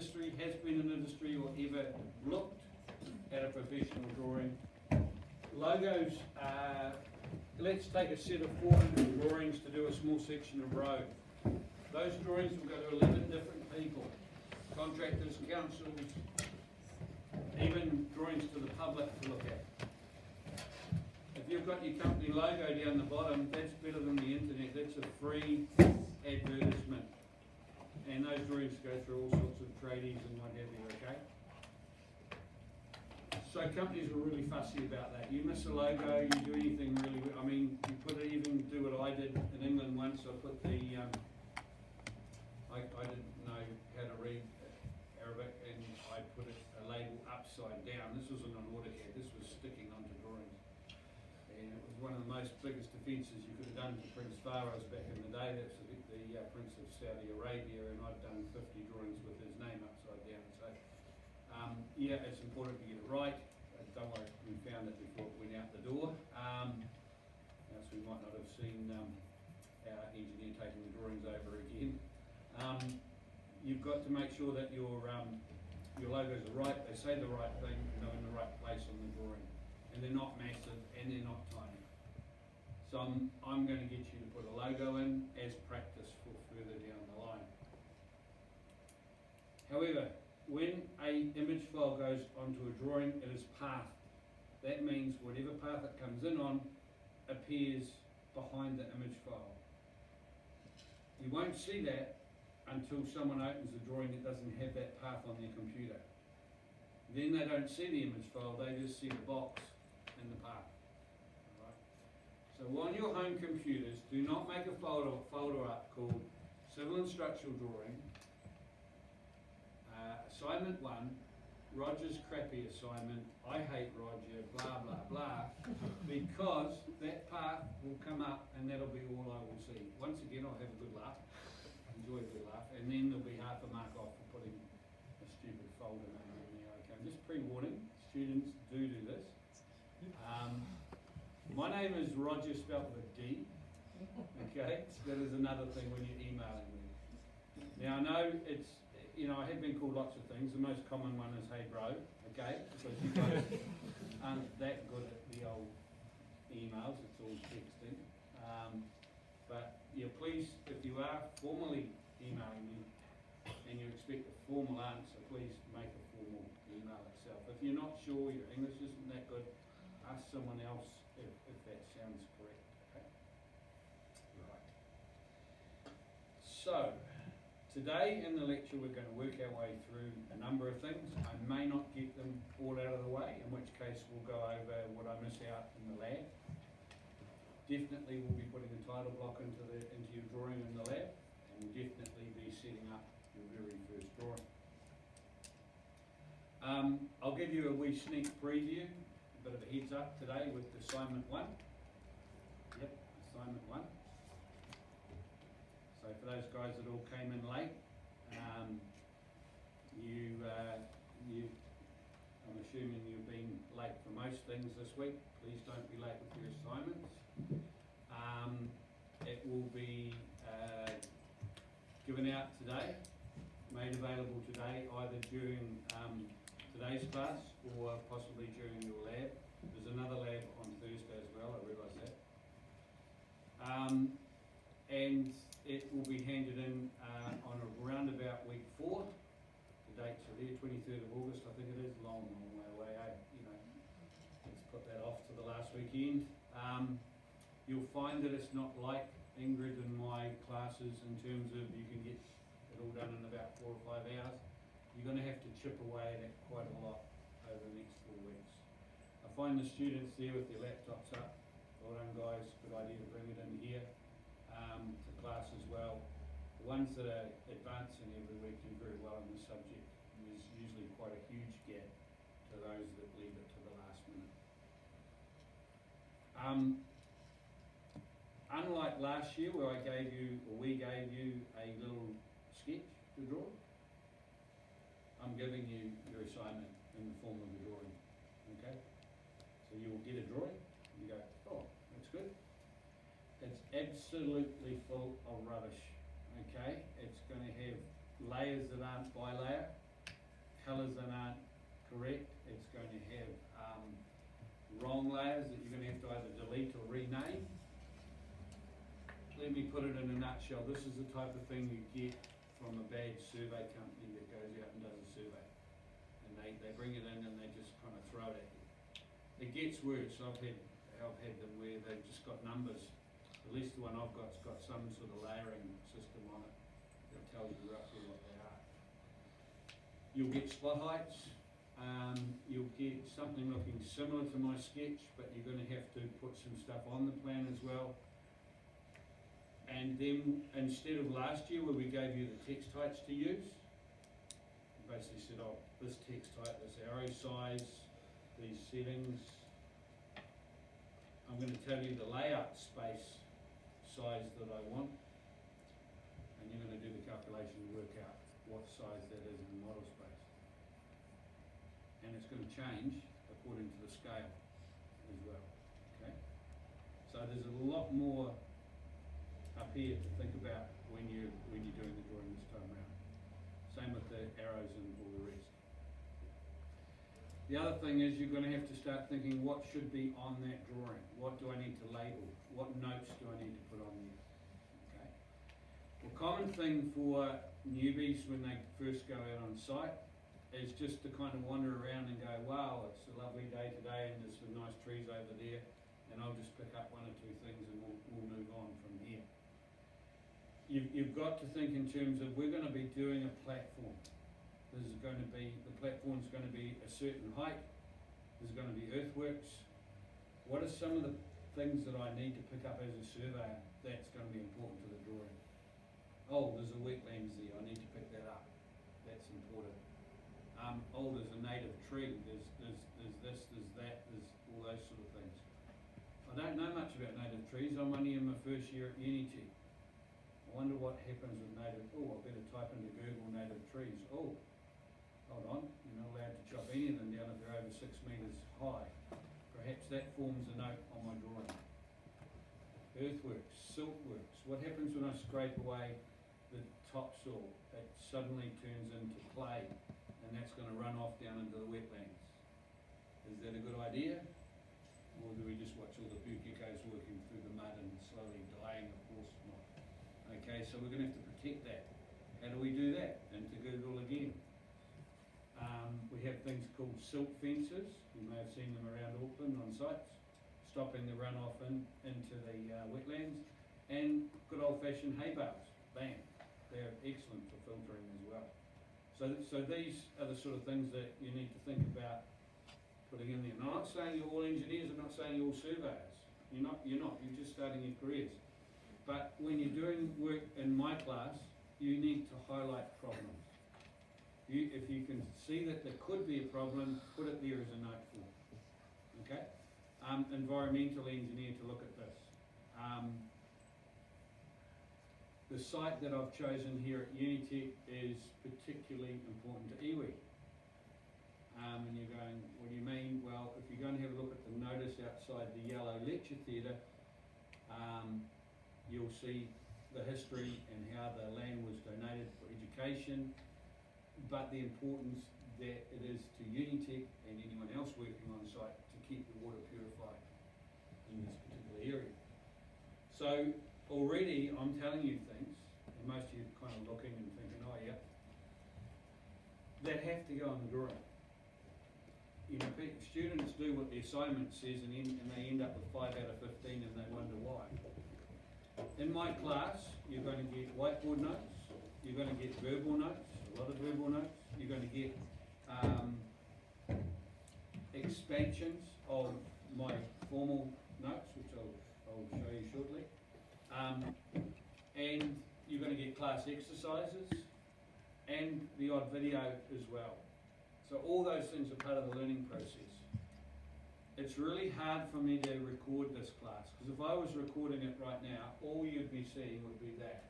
industry, has been in industry, or ever looked at a professional drawing. Logos, let's take a set of 400 drawings to do a small section of road. Those drawings will go to 11 different people, contractors, councils, even drawings to the public to look at. If you've got your company logo down the bottom, that's better than the internet. That's a free advertisement. And those drawings go through all sorts of tradies and what have you, okay? So companies are really fussy about that. You miss a logo, you do anything really, I mean, you even do what I did in England once. I put the, I didn't know how to read Arabic, and I put a label upside down. This wasn't on AutoCAD, this was sticking onto drawings. And it was one of the most biggest offences you could have done to Prince Farouz back in the day. That's the Prince of Saudi Arabia, and I'd done 50 drawings with his name upside down. So yeah, it's important to get it right. Don't worry, we found it before it went out the door. Else we might not have seen our engineer taking the drawings over again. You've got to make sure that your logos are right, they say the right thing, and they're in the right place on the drawing. And they're not massive, and they're not tiny. So I'm going to get you to put a logo in as practice for further down the line. However, when an image file goes onto a drawing, it is pathed. That means whatever path it comes in on appears behind the image file. You won't see that until someone opens a drawing that doesn't have that path on their computer. Then they don't see the image file, they just see the box and the path. Right? So on your home computers, do not make a folder up called Civil and Structural Drawing, Assignment 1, Roger's crappy assignment, I hate Roger, blah, blah, blah, because that part will come up and that'll be all I will see. Once again, I'll have a good laugh, enjoy a good laugh, and then there'll be half a mark off for putting a stupid folder name in there. Okay, just pre-warning, students do this. My name is Roger, spelled with a D, okay? So that is another thing when you're emailing me. Now I know it's, I have been called lots of things. The most common one is hey bro, okay? Because you guys aren't that good at the old emails, it's all texting. But yeah, please, if you are formally emailing me and you expect a formal answer, please make a formal email itself. If you're not sure, your English isn't that good, ask someone else if that sounds correct, okay? Right. So, today in the lecture we're going to work our way through a number of things. I may not get them all out of the way, in which case we'll go over what I miss out in the lab. Definitely we'll be putting a title block into your drawing in the lab, and we'll definitely be setting up your very first drawing. I'll give you a wee sneak preview, a bit of a heads up today with assignment 1. Yep, assignment 1. So for those guys that all came in late, I'm assuming you've been late for most things this week. Please don't be late with your assignments. It will be given out today, made available today, either during today's class or possibly during your lab. There's another lab on Thursday as well, I realise that. And it will be handed in on around about week 4. The dates are there, 23rd of August, I think it is. Long way away, eh? Let's put that off to the last weekend. You'll find that it's not like Ingrid and my classes in terms of you can get it all done in about 4 or 5 hours. You're going to have to chip away at it quite a lot over the next 4 weeks. I find the students there with their laptops up. Well done guys, good idea to bring it in here to class as well. The ones that are advancing every week do very well in the subject. There's usually quite a huge gap to those that leave it to the last minute. Unlike last year where we gave you a little sketch to draw, I'm giving you your assignment in the form of a drawing, okay? So you will get a drawing, and you go, oh, that's good. It's absolutely full of rubbish, okay? It's going to have layers that aren't bilayer, colours that aren't correct. It's going to have wrong layers that you're going to have to either delete or rename. Let me put it in a nutshell. This is the type of thing you get from a bad survey company that goes out and does a survey. And they bring it in and they just kind of throw it at you. It gets worse. I've had them where they've just got numbers. At least the one I've got's got some sort of layering system on it that tells you roughly what they are. You'll get spot heights. You'll get something looking similar to my sketch, but you're going to have to put some stuff on the plan as well. And then, instead of last year where we gave you the text heights to use, we basically said, oh, this text height, this arrow size, these settings. I'm going to tell you the layout space size that I want, and you're going to do the calculation to work out what size that is in model space. And it's going to change according to the scale as well. Okay? So there's a lot more up here to think about when you're doing the drawing this time around. Same with the arrows and all the rest. The other thing is you're going to have to start thinking what should be on that drawing. What do I need to label? What notes do I need to put on there? Okay. Well, common thing for newbies when they first go out on site is just to kind of wander around and go, wow, it's a lovely day today and there's some nice trees over there, and I'll just pick up one or two things and we'll move on from here. You've got to think in terms of, we're going to be doing a platform. The platform's going to be a certain height. There's going to be earthworks. What are some of the things that I need to pick up as a surveyor that's going to be important to the drawing? Oh, there's a wetlands there, I need to pick that up. That's important. Oh, there's a native tree, there's this, there's that, there's all those sort of things. I don't know much about native trees, I'm only in my first year at Unity. I wonder what happens with native, I better type into Google native trees. Oh, hold on, you're not allowed to chop any of them down if they're over 6 metres high. Perhaps that forms a note on my drawing. Earthworks, siltworks, what happens when I scrape away the topsoil? It suddenly turns into clay, and that's going to run off down into the wetlands. Is that a good idea? Or do we just watch all the geckos working through the mud and slowly dying? Of course not. Okay, so we're going to have to protect that. How do we do that? Into Google again. We have things called silt fences. You may have seen them around Auckland on sites, stopping the runoff into the wetlands, and good old-fashioned hay bales. Bam. They're excellent for filtering as well. So these are the sort of things that you need to think about putting in there. And I'm not saying you're all engineers, I'm not saying you're all surveyors. You're not, you're just starting your careers. But when you're doing work in my class, you need to highlight problems. If you can see that there could be a problem, put it there as a note for it. Okay? Environmental engineer to look at this. The site that I've chosen here at Unitec is particularly important to iwi. And you're going, what do you mean? Well, if you're going to have a look at the notice outside the yellow lecture theatre, you'll see the history and how the land was donated for education, but the importance that it is to Unitec and anyone else working on site to keep the water purified in this particular area. So already I'm telling you things, and most of you are kind of looking and thinking, oh yeah, that have to go on the drawing. You know, students do what the assignment says and they end up with 5 out of 15 and they wonder why. In my class, you're going to get whiteboard notes, you're going to get verbal notes, a lot of verbal notes, you're going to get expansions of my formal notes, which I'll show you shortly, and you're going to get class exercises and the odd video as well. So all those things are part of the learning process. It's really hard for me to record this class, because if I was recording it right now, all you'd be seeing would be that.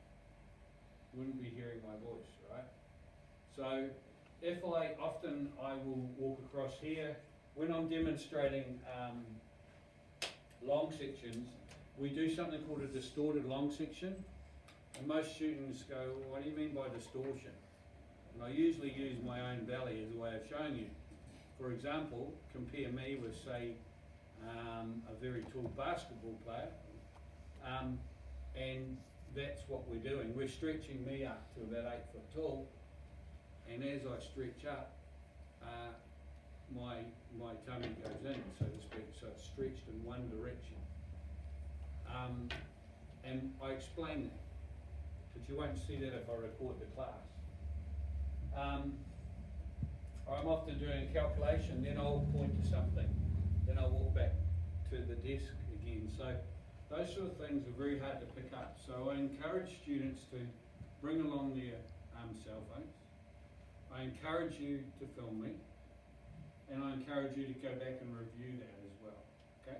You wouldn't be hearing my voice, right? So if I will walk across here, when I'm demonstrating long sections, we do something called a distorted long section. And most students go, well, what do you mean by distortion? And I usually use my own belly as a way of showing you. For example, compare me with, say, a very tall basketball player, and that's what we're doing. We're stretching me up to about 8 foot tall, and as I stretch up, my tummy goes in, so to speak, so it's stretched in one direction. And I explain that, but you won't see that if I record the class. I'm often doing a calculation, then I'll point to something, then I'll walk back to the desk again. So those sort of things are very hard to pick up. So I encourage students to bring along their cell phones. I encourage you to film me, and I encourage you to go back and review that as well. Okay?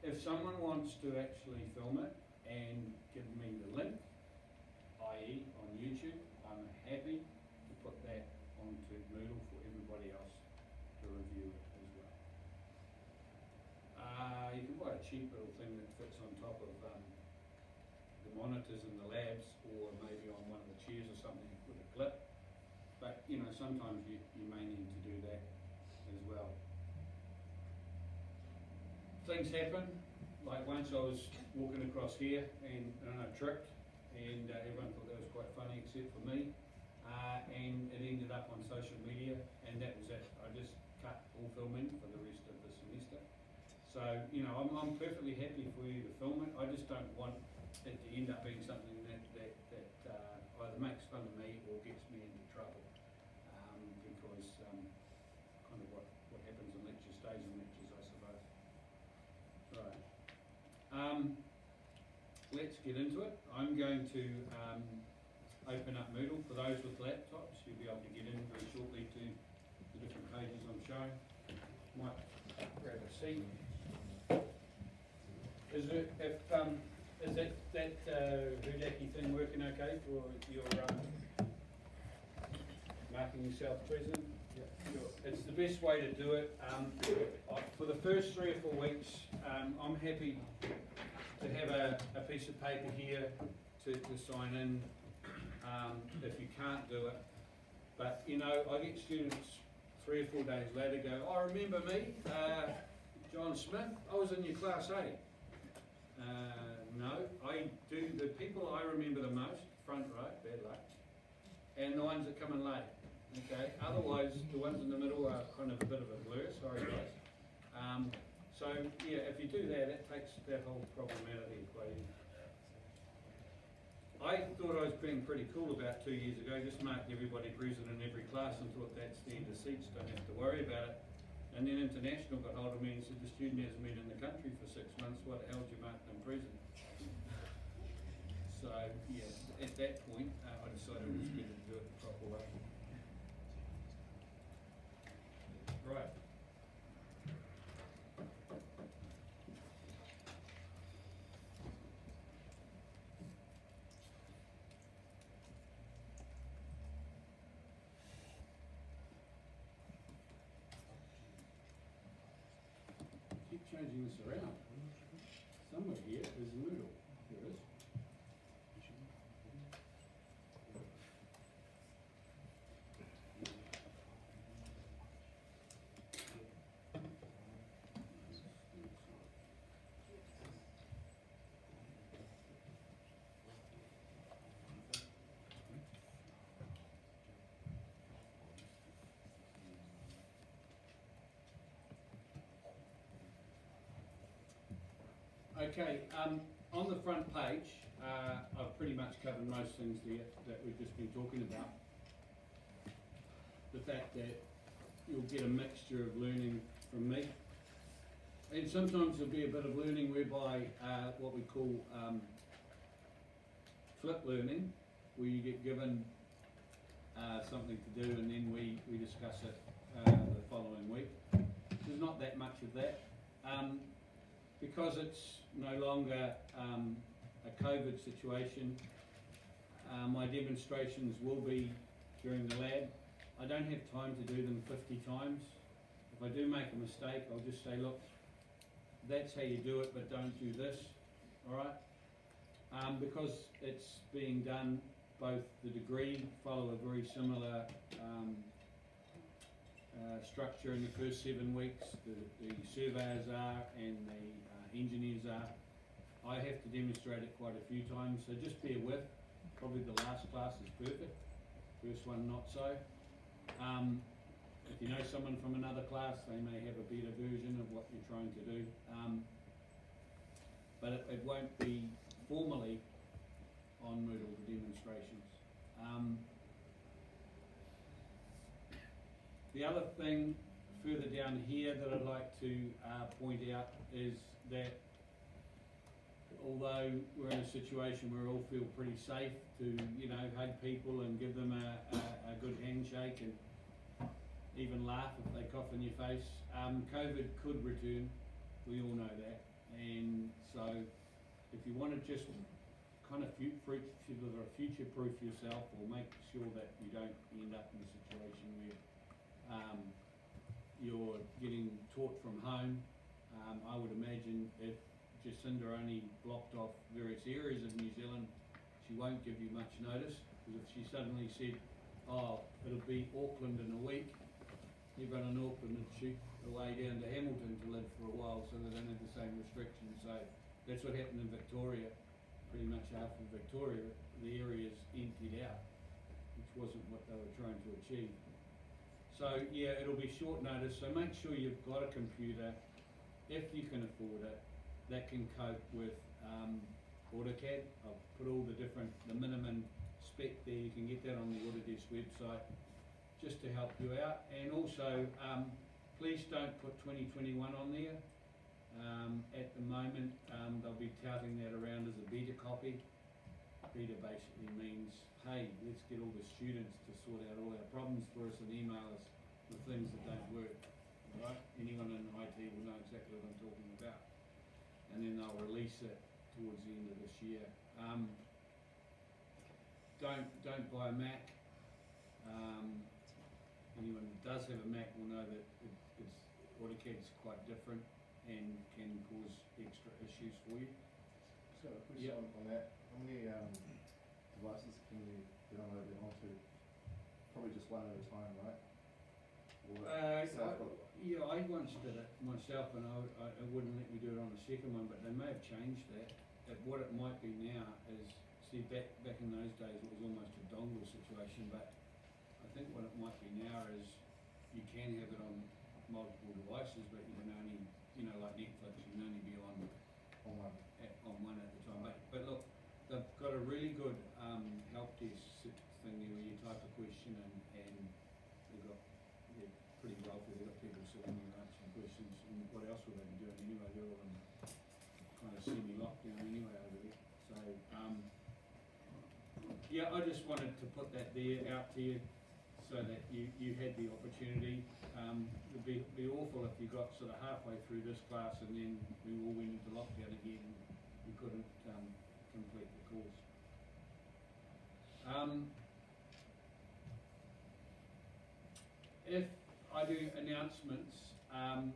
If someone wants to actually film it and give me the link, i.e. on YouTube, I'm happy to put that onto Moodle for everybody else to review it as well. You can buy a cheap little thing that fits on top of the monitors in the labs, or maybe on one of the chairs or something with a clip. But you know, sometimes you may need to do that as well. Things happen. Like once I was walking across here and I tripped, and everyone thought that was quite funny except for me, and it ended up on social media, and that was it. I just cut all filming for the rest of the semester. So you know, I'm perfectly happy for you to film it. I just don't want it to end up being something that either makes fun of me or gets me into trouble, because kind of what happens in lecture stays in lectures, I suppose. Right. Let's get into it. I'm going to open up Moodle. For those with laptops, you'll be able to get in very shortly to the different pages I'm showing. Might grab a seat. Is that Hudaki thing working okay for your marking yourself present? Yeah. Sure. It's the best way to do it. For the first 3 or 4 weeks, I'm happy to have a piece of paper here to sign in if you can't do it. But you know, I get students 3 or 4 days later go, "Oh, remember me, John Smith? I was in your class A." No, I do. The people I remember the most, front row, bad luck, and the ones that come in late. Okay. Otherwise, the ones in the middle are kind of a bit of a blur. Sorry, guys. So yeah, if you do that, it takes that whole problem out of the equation. I thought I was being pretty cool about 2 years ago. Just marked everybody present in every class and thought that's the end of seats. Don't have to worry about it. And then International got hold of me and said the student hasn't been in the country for 6 months. What the hell did you mark them present? So yeah, at that point, I decided it was better to do it the proper way. Right. Keep changing this around. Somewhere here is Moodle. Here it is. Okay, on the front page, I've pretty much covered most things there that we've just been talking about. The fact that you'll get a mixture of learning from me, and sometimes there'll be a bit of learning whereby what we call flip learning, where you get given something to do and then we discuss it the following week. There's not that much of that. Because it's no longer a COVID situation, my demonstrations will be during the lab. I don't have time to do them 50 times. If I do make a mistake, I'll just say, look, that's how you do it, but don't do this, all right? Because it's being done both the degree follow a very similar structure in the first 7 weeks. The surveyors are and the engineers are. I have to demonstrate it quite a few times, so just bear with. Probably the last class is perfect, first one not so. If you know someone from another class, they may have a better version of what you're trying to do. But it won't be formally on Moodle, the demonstrations. The other thing further down here that I'd like to point out is that although we're in a situation where we all feel pretty safe to, hug people and give them a good handshake and even laugh if they cough in your face, COVID could return. We all know that. And so if you want to just kind of future-proof yourself or make sure that you don't end up in a situation where you're getting taught from home, I would imagine if Jacinda only blocked off various areas of New Zealand, she won't give you much notice, because if she suddenly said, it'll be Auckland in a week, everyone in Auckland would shoot away down to Hamilton to live for a while, so they don't have the same restrictions. So that's what happened in Victoria. Pretty much half of Victoria, the areas emptied out, which wasn't what they were trying to achieve. So yeah, it'll be short notice, so make sure you've got a computer, if you can afford it, that can cope with AutoCAD. I've put all the minimum spec there. You can get that on the Autodesk website just to help you out. And also, please don't put 2021 on there. At the moment, they'll be touting that around as a beta copy. Beta basically means, hey, let's get all the students to sort out all our problems for us and email us the things that don't work. Right? Anyone in IT will know exactly what I'm talking about. And then they'll release it towards the end of this year. Don't buy a Mac. Anyone who does have a Mac will know that AutoCAD's quite different and can cause extra issues for you. So a question on that, how many devices can you download it onto? Probably just one at a time, right? I once did it myself, and it wouldn't let me do it on the second one, but they may have changed that. What it might be now is, back in those days it was almost a dongle situation, but I think what it might be now is you can have it on multiple devices, but you can only, like Netflix, you can only be on one at the time. But look, they've got a really good help desk thing there where you type a question and they're pretty wealthy. They've got people sitting there answering questions, and what else would they be doing anyway? They're all in kind of semi-lockdown anyway over there. So, I just wanted to put that there out to you so that you had the opportunity. It'd be awful if you got sort of halfway through this class and then we all went into lockdown again and you couldn't complete the course. If I do announcements,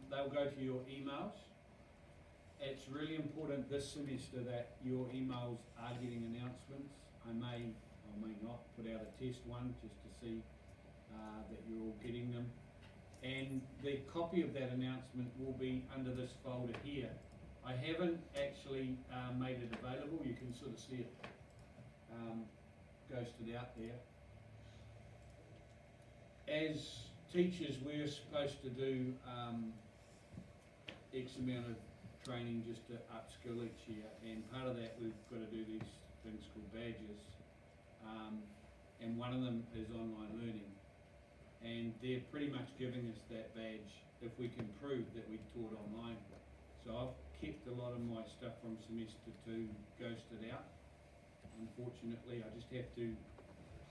they'll go to your emails. It's really important this semester that your emails are getting announcements. I may or may not put out a test one just to see that you're all getting them. And the copy of that announcement will be under this folder here. I haven't actually made it available. You can sort of see it ghosted out there. As teachers, we're supposed to do X amount of training just to upskill each year, and part of that we've got to do these things called badges, and one of them is online learning, and they're pretty much giving us that badge if we can prove that we taught online. So I've kept a lot of my stuff from semester 2 ghosted out. Unfortunately, I just have to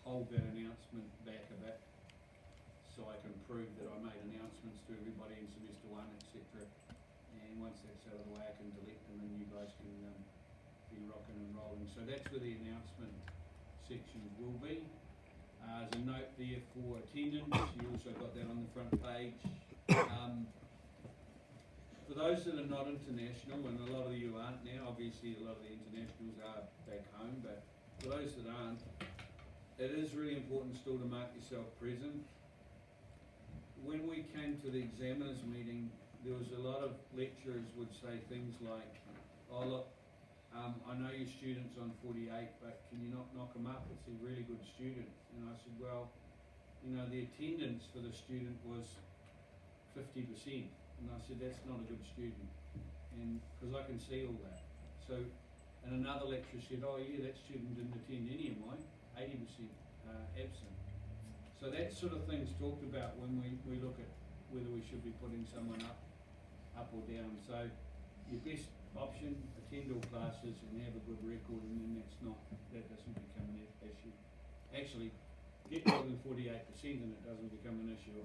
hold that announcement back a bit so I can prove that I made announcements to everybody in semester 1, etc. And once that's out of the way, I can delete them and you guys can be rocking and rolling. So that's where the announcement sections will be. There's a note there for attendance. You also got that on the front page. For those that are not international, and a lot of you aren't now, obviously a lot of the internationals are back home, but for those that aren't, it is really important still to mark yourself present. When we came to the examiners meeting, there was a lot of lecturers would say things like, oh look, I know your student's on 48, but can you not knock him up? It's a really good student. And I said, well, you know, the attendance for the student was 50%. And I said, that's not a good student. And because I can see all that. So, and another lecturer said, oh yeah, that student didn't attend any of mine, 80% absent. So that sort of thing's talked about when we look at whether we should be putting someone up or down. So your best option, attend all classes and have a good record, and then that doesn't become an issue. Actually, get more than 48% and it doesn't become an issue.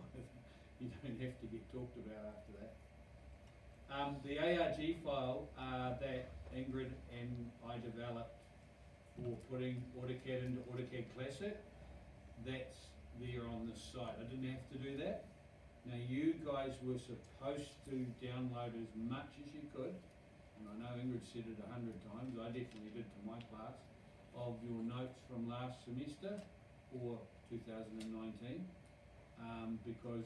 You don't have to get talked about after that. The ARG file that Ingrid and I developed for putting AutoCAD into AutoCAD Classic, that's there on this site. I didn't have to do that. Now you guys were supposed to download as much as you could, and I know Ingrid said it 100 times, I definitely did to my class, of your notes from last semester or 2019, because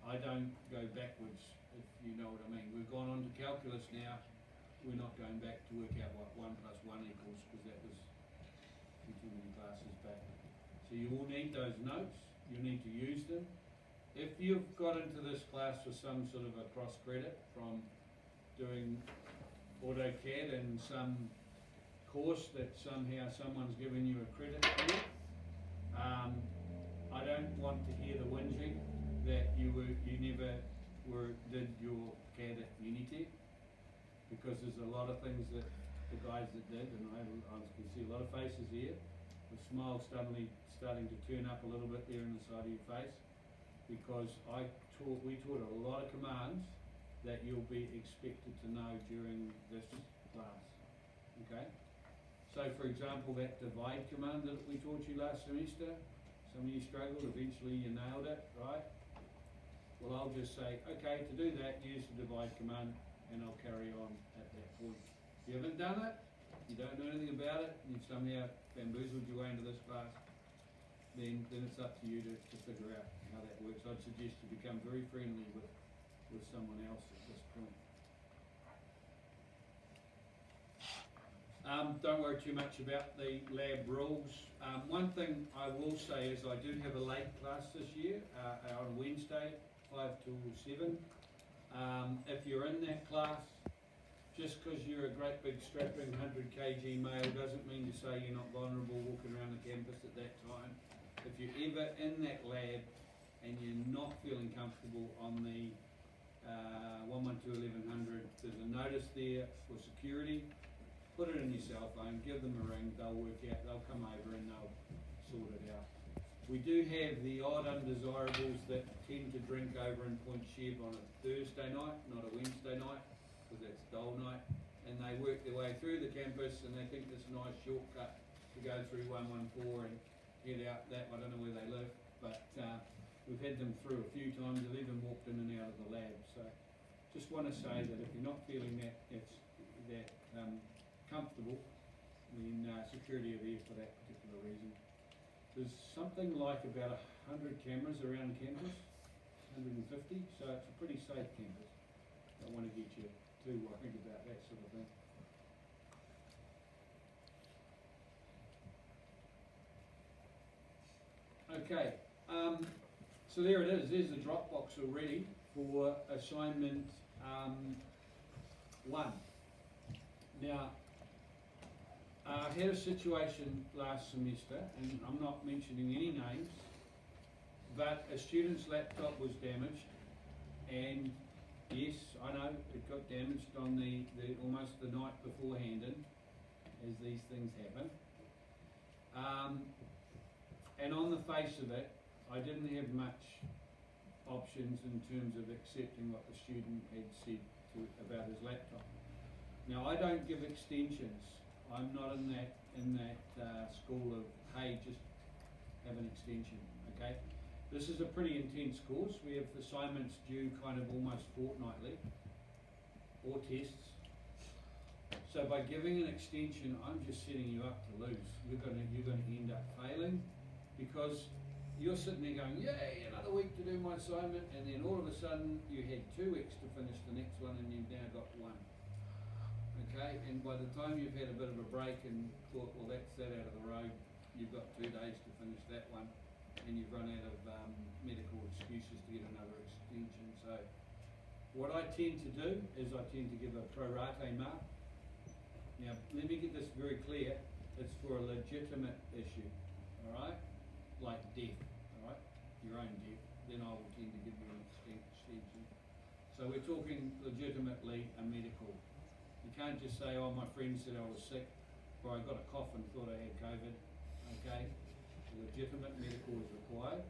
I don't go backwards, if you know what I mean. We've gone on to calculus now, we're not going back to work out what 1 + 1 equals, because that was too many classes back. So you will need those notes, you need to use them. If you've got into this class for some sort of a cross credit from doing AutoCAD and some course that somehow someone's given you a credit for, I don't want to hear the whinging that you never did your CAD at Unitech, because there's a lot of things that the guys that did, and I can see a lot of faces here, the smile suddenly starting to turn up a little bit there in the side of your face, because we taught a lot of commands that you'll be expected to know during this class, okay? So for example, that divide command that we taught you last semester, some of you struggled, eventually you nailed it, right? Well, I'll just say, okay, to do that, use the divide command, and I'll carry on at that point. If you haven't done it, you don't know anything about it, and you've somehow bamboozled your way into this class, then it's up to you to figure out how that works. I'd suggest you become very friendly with someone else at this point. Don't worry too much about the lab rules. One thing I will say is I do have a late class this year on Wednesday, 5 till 7. If you're in that class, just because you're a great big strapping 100 kg male doesn't mean to say you're not vulnerable walking around the campus at that time. If you're ever in that lab and you're not feeling comfortable on the 112-1100, there's a notice there for security. Put it in your cell phone, give them a ring, they'll work out, they'll come over and they'll sort it out. We do have the odd undesirables that tend to drink over in Point Chev on a Thursday night, not a Wednesday night, because that's dole night, and they work their way through the campus and they think it's a nice shortcut to go through 114 and get out that. I don't know where they live, but we've had them through a few times. They've even walked in and out of the lab. So just want to say that if you're not feeling that comfortable, then security are there for that particular reason. There's something like about 100 cameras around campus, 150, so it's a pretty safe campus. Don't want to get you too worried about that sort of thing. Okay, so there it is. There's the Dropbox already for assignment 1. Now, I had a situation last semester, and I'm not mentioning any names, but a student's laptop was damaged, and yes, I know it got damaged on the almost the night beforehand, as these things happen. And on the face of it, I didn't have much options in terms of accepting what the student had said about his laptop. Now, I don't give extensions. I'm not in that school of, hey, just have an extension, okay? This is a pretty intense course. We have assignments due kind of almost fortnightly, or tests. So by giving an extension, I'm just setting you up to lose. You're gonna end up failing, because you're sitting there going, yay, another week to do my assignment, and then all of a sudden you had 2 weeks to finish the next one, and you've now got 1. Okay, and by the time you've had a bit of a break and thought, well, that's that out of the road, you've got 2 days to finish that one, and you've run out of medical excuses to get another extension. So what I tend to do is I tend to give a pro rata mark. Now, let me get this very clear. It's for a legitimate issue, all right? Like death, all right? Your own death. Then I will tend to give you an extension. So we're talking legitimately a medical. You can't just say, oh, my friend said I was sick, or I got a cough and thought I had COVID. Okay? Legitimate medical is required,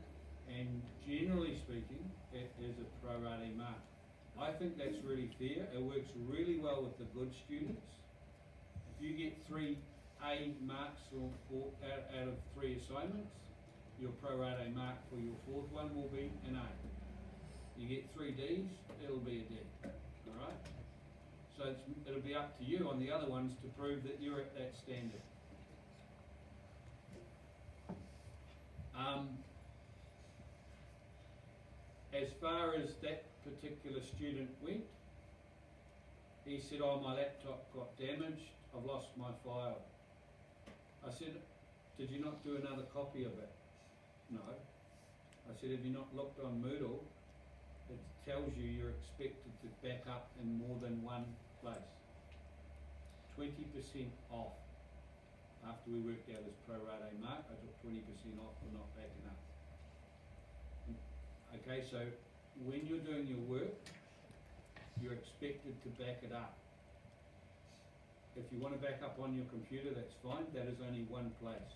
and generally speaking, it is a pro rata mark. I think that's really fair. It works really well with the good students. If you get 3 A marks out of 3 assignments, your pro rata mark for your 4th one will be an A. You get 3 Ds, it'll be a D. All right? So it'll be up to you on the other ones to prove that you're at that standard. As far as that particular student went, he said, oh, my laptop got damaged, I've lost my file. I said, did you not do another copy of it? No. I said, have you not looked on Moodle? It tells you you're expected to back up in more than one place. 20% off. After we worked out his pro rata mark, I took 20% off for not backing up. Okay, so when you're doing your work, you're expected to back it up. If you want to back up on your computer, that's fine. That is only one place.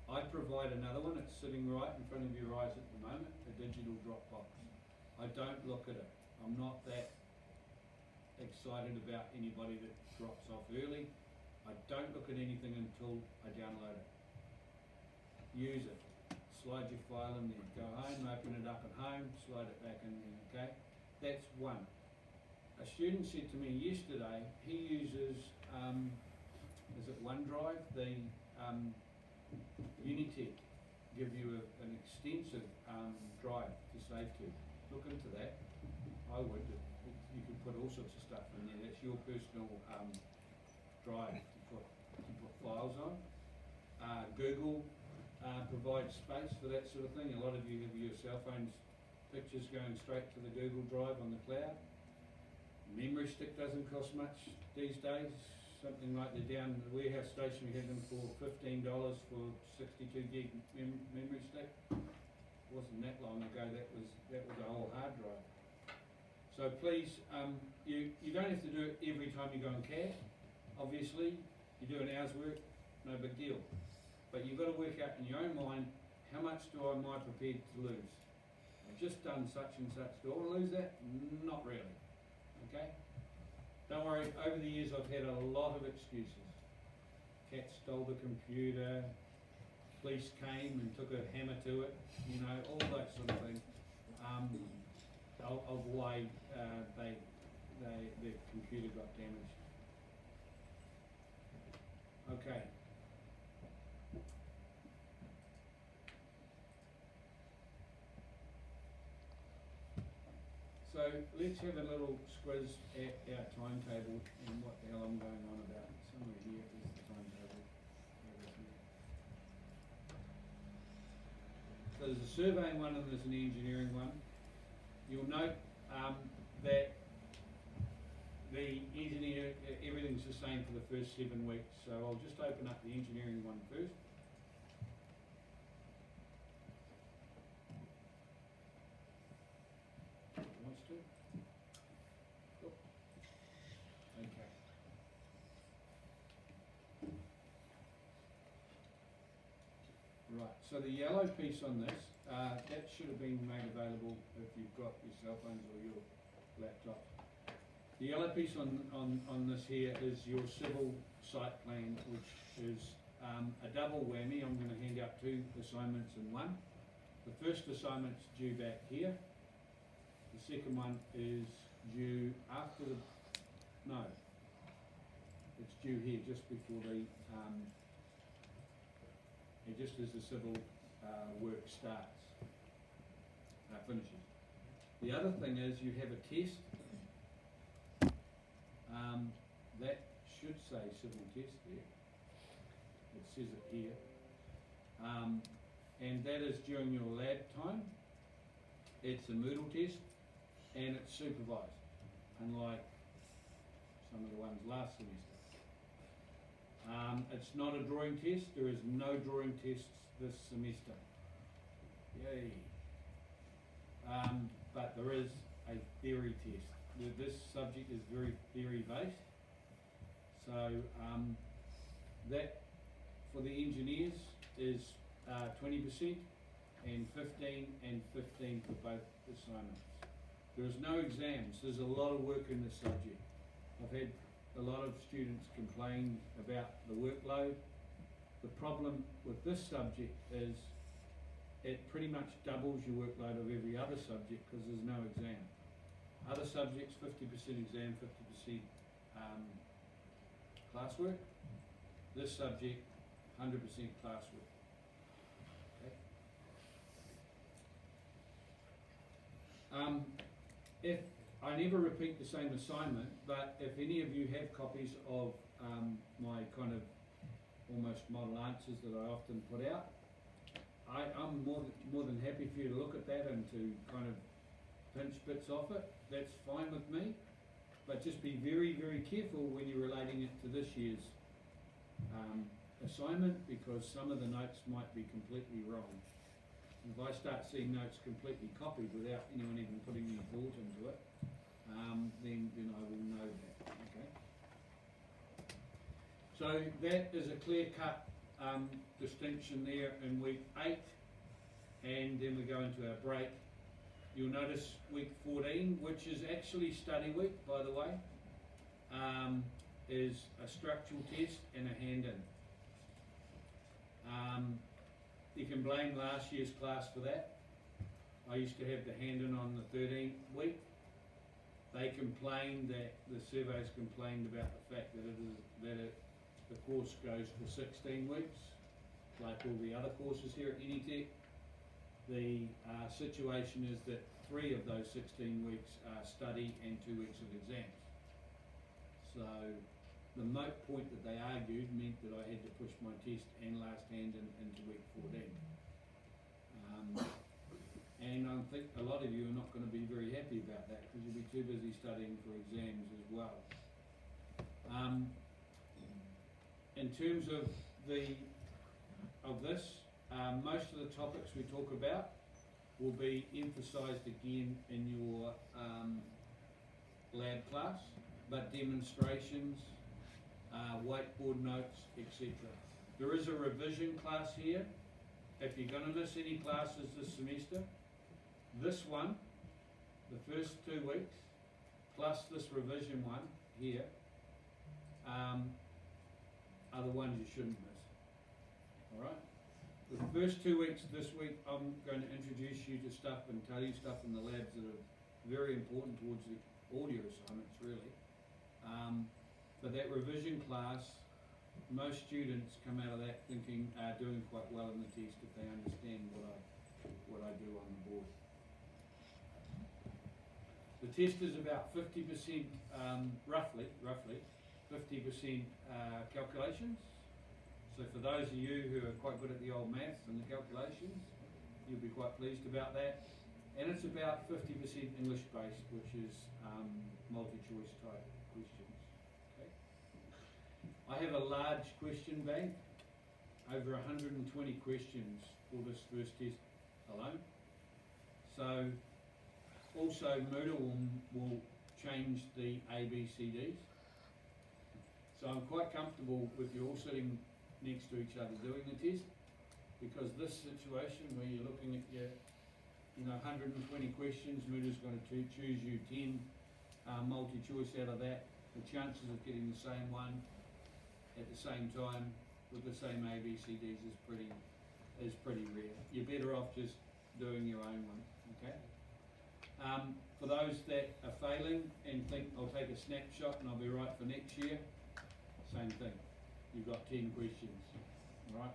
I provide another one. It's sitting right in front of your eyes at the moment, a digital Dropbox. I don't look at it. I'm not that excited about anybody that drops off early. I don't look at anything until I download it. Use it. Slide your file in there. Go home, open it up at home, slide it back in there, okay? That's one. A student said to me yesterday, he uses, is it OneDrive? The Unitech give you an extensive drive to save to. Look into that. I would. You could put all sorts of stuff in there. That's your personal drive to put files on. Google provides space for that sort of thing. A lot of you have your cell phones pictures going straight to the Google Drive on the cloud. Memory stick doesn't cost much these days. Something like they're down at the warehouse station, we had them for $15 for 62 gig memory stick. It wasn't that long ago, that was a whole hard drive. So please, you don't have to do it every time you go on CAD. Obviously, you do an hour's work, no big deal. But you've got to work out in your own mind, how much am I prepared to lose? I've just done such and such. Do I want to lose that? Not really. Okay? Don't worry, over the years I've had a lot of excuses. Cat stole the computer, police came and took a hammer to it, you know, all that sort of thing. Of why the computer got damaged. Okay. So let's have a little squiz at our timetable and what the hell I'm going on about. Somewhere here is the timetable. So there's a surveying one and there's an engineering one. You'll note that the engineer, everything's the same for the first 7 weeks. So I'll just open up the engineering one first. Okay. Right, so the yellow piece on this, that should have been made available if you've got your cell phones or your laptop. The yellow piece on this here is your civil site plan, which is a double whammy. I'm going to hand out 2 assignments in one. The first assignment's due back here. The second one is due after the, no, It's due here just before the, just as the civil work starts, finishes. The other thing is you have a test. That should say civil test there. It says it here. And that is during your lab time. It's a Moodle test and it's supervised, unlike some of the ones last semester. It's not a drawing test. There is no drawing tests this semester. Yay. But there is a theory test. This subject is very theory based. So that for the engineers is 20% and 15 and 15 for both assignments. There is no exams. There's a lot of work in this subject. I've had a lot of students complain about the workload. The problem with this subject is it pretty much doubles your workload of every other subject because there's no exam. Other subjects, 50% exam, 50% classwork. This subject, 100% classwork. Okay. If I never repeat the same assignment, but if any of you have copies of my kind of almost model answers that I often put out, I'm more than happy for you to look at that and to kind of pinch bits off it. That's fine with me, but just be very, very careful when you're relating it to this year's assignment, because some of the notes might be completely wrong. If I start seeing notes completely copied without anyone even putting any thought into it, then I will know that. Okay. So that is a clear-cut distinction there in week 8, and then we go into our break. You'll notice week 14, which is actually study week, by the way, is a structural test and a hand-in. You can blame last year's class for that. I used to have the hand-in on the 13th week. They complained that the surveys complained about the fact that the course goes for 16 weeks, like all the other courses here at Unitec. The situation is that 3 of those 16 weeks are study and 2 weeks of exams. So the moot point that they argued meant that I had to push my test and last hand into week 14. And I think a lot of you are not going to be very happy about that because you'll be too busy studying for exams as well. In terms of this, most of the topics we talk about will be emphasised again in your lab class, but demonstrations, whiteboard notes, etc. There is a revision class here. If you're going to miss any classes this semester, this one, the first 2 weeks, plus this revision one here, are the ones you shouldn't miss. Alright? The first 2 weeks this week, I'm going to introduce you to stuff and tell you stuff in the labs that are very important towards all your assignments, really. But that revision class, most students come out of that thinking doing quite well in the test if they understand what I do on the board. The test is about 50%, roughly 50% calculations. So for those of you who are quite good at the old maths and the calculations, you'll be quite pleased about that. And it's about 50% English based, which is multi-choice type questions. Okay. I have a large question bank, over 120 questions for this first test alone. So also Moodle will change the ABCDs. So I'm quite comfortable with you all sitting next to each other doing the test, because this situation where you're looking at your 120 questions, Moodle's going to choose you 10 multi-choice out of that. The chances of getting the same one at the same time with the same ABCDs is pretty rare. You're better off just doing your own one, okay? For those that are failing and think I'll take a snapshot and I'll be right for next year, same thing. You've got 10 questions, right?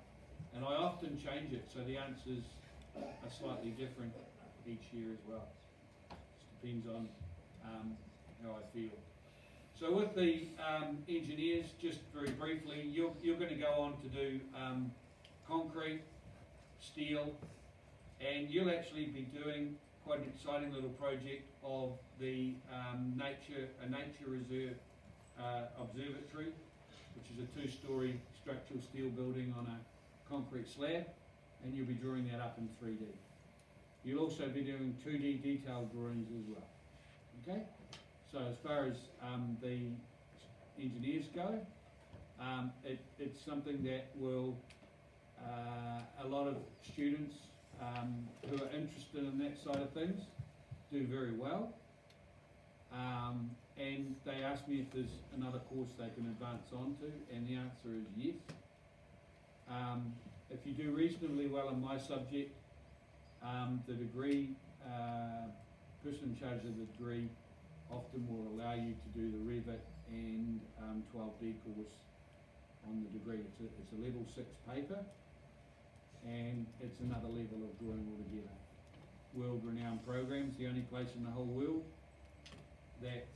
And I often change it, so the answers are slightly different each year as well. Just depends on how I feel. So with the engineers, just very briefly, you're going to go on to do concrete, steel, and you'll actually be doing quite an exciting little project of the nature reserve observatory, which is a 2-story structural steel building on a concrete slab, and you'll be drawing that up in 3D. You'll also be doing 2D detailed drawings as well. Okay? So as far as the engineers go, it's something that will a lot of students who are interested in that side of things do very well. And they asked me if there's another course they can advance on to, and the answer is yes. If you do reasonably well in my subject, the degree, person in charge of the degree often will allow you to do the Revit and 12D course on the degree. It's a level 6 paper, and it's another level of drawing altogether. World-renowned programs, the only place in the whole world that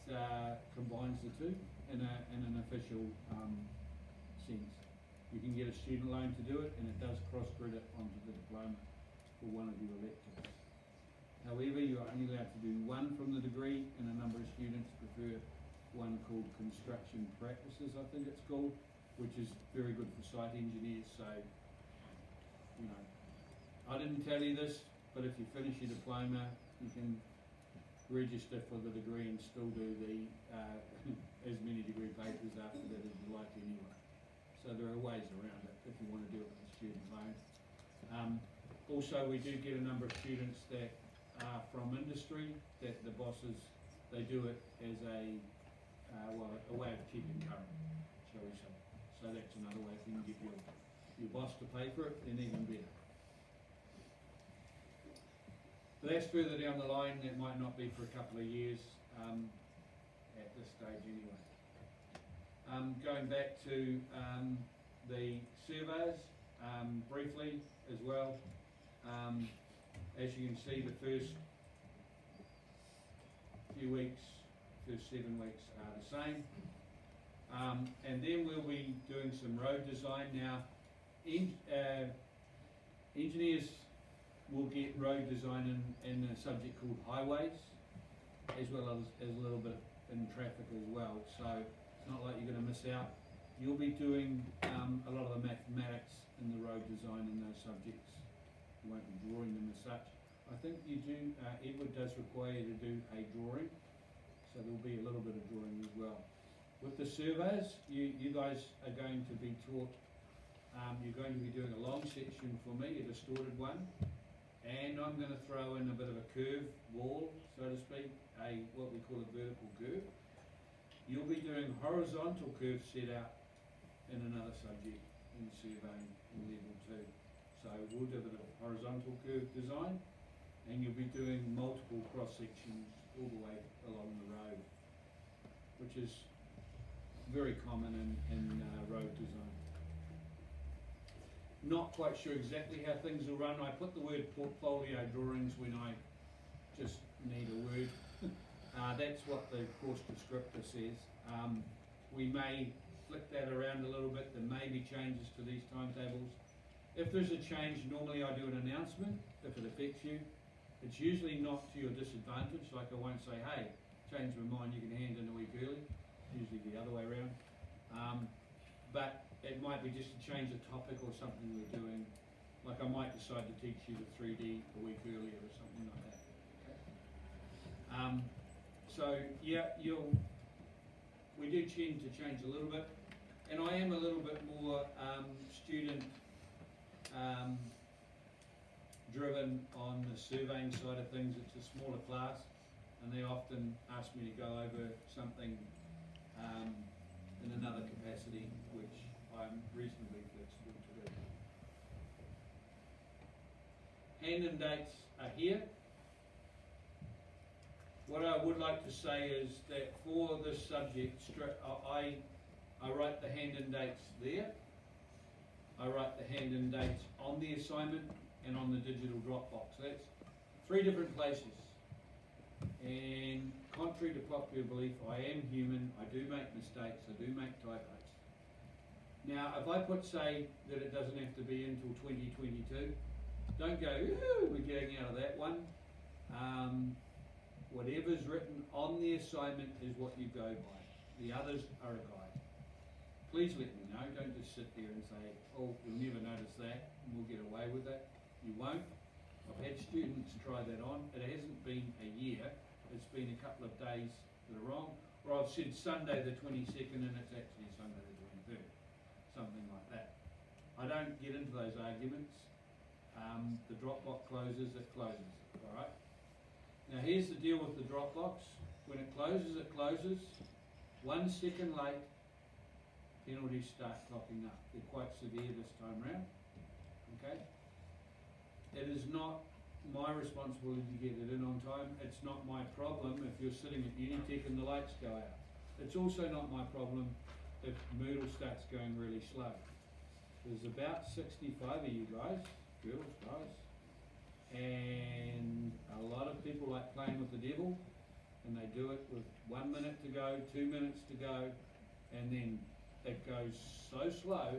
combines the two in an official sense. You can get a student loan to do it, and it does cross-credit onto the diploma for one of your electives. However, you are only allowed to do one from the degree, and a number of students prefer one called construction practices, I think it's called, which is very good for site engineers. So, you know, I didn't tell you this, but if you finish your diploma, you can register for the degree and still do the as many degree papers after that as you like anyway. So there are ways around it if you want to do it with a student loan. Also, we do get a number of students that are from industry, that the bosses, they do it as a way of keeping current, shall we say. So that's another way. If you can get your boss to pay for it, then even better. But that's further down the line. That might not be for a couple of years at this stage anyway. Going back to the surveys briefly as well. As you can see, the first few weeks, first 7 weeks are the same. And then we'll be doing some road design. Now, engineers will get road design in a subject called highways, as well as a little bit in traffic as well. So it's not like you're going to miss out. You'll be doing a lot of the mathematics in the road design in those subjects. You won't be drawing them as such. I think you do, Edward does require you to do a drawing, so there'll be a little bit of drawing as well. With the surveys, you guys are going to be taught, you're going to be doing a long section for me, a distorted one, and I'm going to throw in a bit of a curve wall, so to speak, what we call a vertical curve. You'll be doing horizontal curve set out in another subject in surveying in level 2. So we'll do a bit of horizontal curve design, and you'll be doing multiple cross sections all the way along the road, which is very common in road design. Not quite sure exactly how things will run. I put the word portfolio drawings when I just need a word. That's what the course descriptor says. We may flick that around a little bit. There may be changes to these timetables. If there's a change, normally I do an announcement if it affects you. It's usually not to your disadvantage, like I won't say, hey, change my mind, you can hand in a week early. It's usually the other way around. But it might be just to change a topic or something we're doing. Like I might decide to teach you the 3D a week earlier or something like that. Okay? So yeah, we do tend to change a little bit. And I am a little bit more student driven on the surveying side of things. It's a smaller class, and they often ask me to go over something in another capacity, which I'm reasonably flexible to do. Hand-in dates are here. What I would like to say is that for this subject, I write the hand-in dates there. I write the hand-in dates on the assignment and on the digital Dropbox. That's 3 different places. And contrary to popular belief, I am human, I do make mistakes, I do make typos. Now, if I put, say, that it doesn't have to be until 2022, don't go, ooh, we're getting out of that one. Whatever's written on the assignment is what you go by. The others are a guide. Please let me know, don't just sit there and say, oh, you'll never notice that, and we'll get away with it. You won't. I've had students try that on. It hasn't been a year, it's been a couple of days that are wrong. Or I've said Sunday the 22nd and it's actually Sunday the 23rd. Something like that. I don't get into those arguments. The Dropbox closes, it closes, alright? Now here's the deal with the Dropbox. When it closes, it closes. 1 second late, penalties start clocking up. They're quite severe this time round, okay? It is not my responsibility to get it in on time. It's not my problem if you're sitting at Unitec and the lights go out. It's also not my problem if Moodle starts going really slow. There's about 65 of you guys, girls, guys, and a lot of people like playing with the devil, and they do it with 1 minute to go, 2 minutes to go, and then it goes so slow,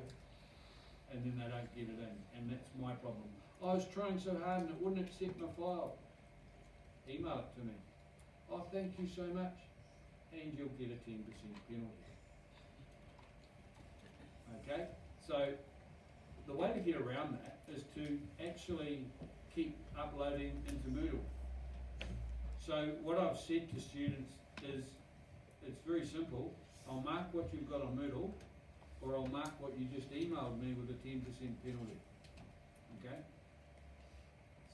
and then they don't get it in, and that's my problem. I was trying so hard and it wouldn't accept my file. Email it to me. Oh, thank you so much, and you'll get a 10% penalty. Okay, so the way to get around that is to actually keep uploading into Moodle. So what I've said to students is, it's very simple. I'll mark what you've got on Moodle, or I'll mark what you just emailed me with a 10% penalty. Okay?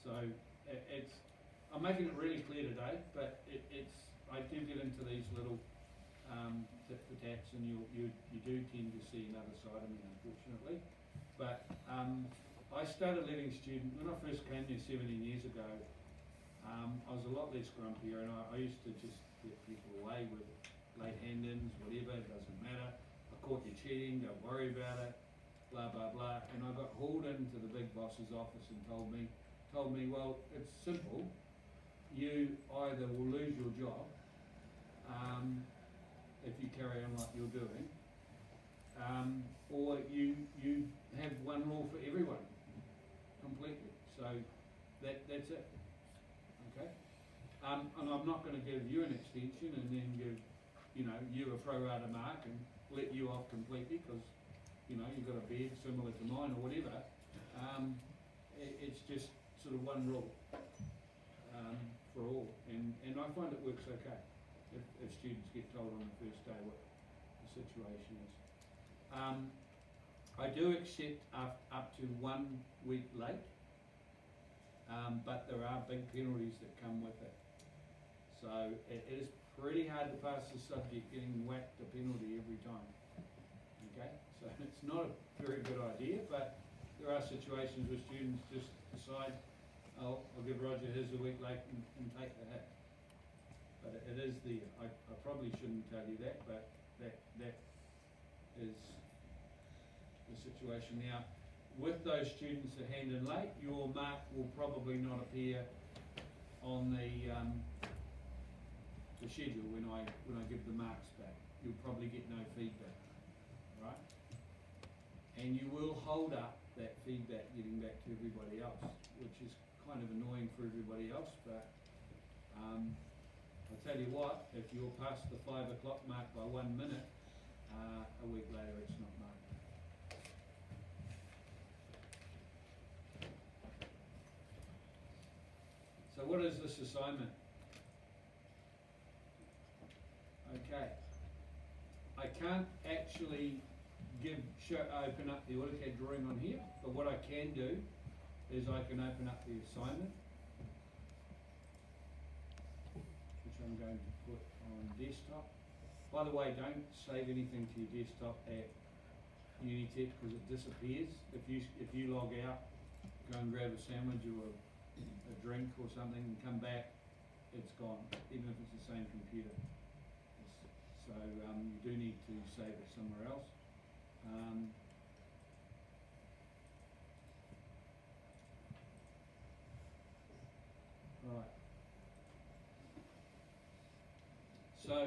So I'm making it really clear today, but I do get into these little tit for tats, and you do tend to see another side of me, unfortunately. But I started letting students, when I first came there 17 years ago, I was a lot less grumpier, and I used to just let people away with late hand-ins, whatever, it doesn't matter. I caught you cheating, don't worry about it, blah, blah, blah. And I got hauled into the big boss's office and told me, well, it's simple. You either will lose your job if you carry on like you're doing, or you have one rule for everyone, completely. So that's it. Okay? And I'm not going to give you an extension and then give you a pro rata mark and let you off completely because you've got a bed similar to mine or whatever. It's just sort of one rule for all, and I find it works okay if students get told on the first day what the situation is. I do accept up to 1 week late, but there are big penalties that come with it. So it is pretty hard to pass the subject getting whacked a penalty every time. Okay, so it's not a very good idea, but there are situations where students just decide, oh, I'll give Roger his a week late and take the hit. But it is there. I probably shouldn't tell you that, but that is the situation. Now, with those students that hand in late, your mark will probably not appear on the schedule when I give the marks back. You'll probably get no feedback, right? And you will hold up that feedback getting back to everybody else, which is kind of annoying for everybody else, but I'll tell you what, if you're past the 5 o'clock mark by 1 minute, a week later it's not marked. So what is this assignment? Okay, I can't actually open up the AutoCAD drawing on here, but what I can do is I can open up the assignment, which I'm going to put on desktop. By the way, don't save anything to your desktop at Unitec because it disappears. If you log out, go and grab a sandwich or a drink or something and come back, it's gone, even if it's the same computer. It's So you do need to save it somewhere else. Right. So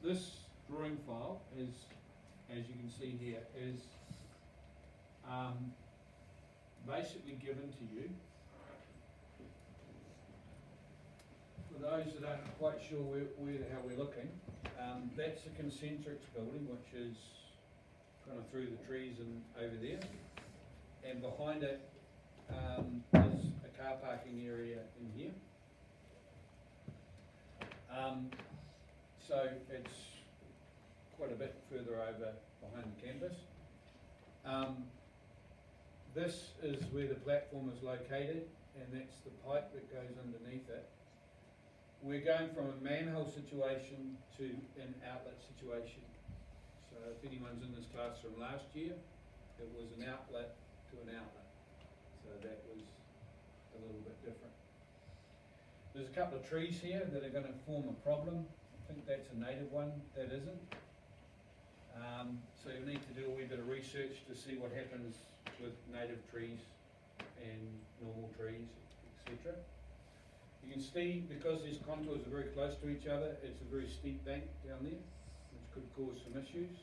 this drawing file is, as you can see here, is basically given to you. For those that aren't quite sure where the hell we're looking, that's a concentrics building, which is kind of through the trees and over there, and behind it is a car parking area in here. So it's quite a bit further over behind the campus. This is where the platform is located, and that's the pipe that goes underneath it. We're going from a manhole situation to an outlet situation. So if anyone's in this classroom last year, it was an outlet to an outlet. So that was a little bit different. There's a couple of trees here that are going to form a problem. I think that's a native one, that isn't. So you need to do a wee bit of research to see what happens with native trees and normal trees, etc. You can see, because these contours are very close to each other, it's a very steep bank down there, which could cause some issues.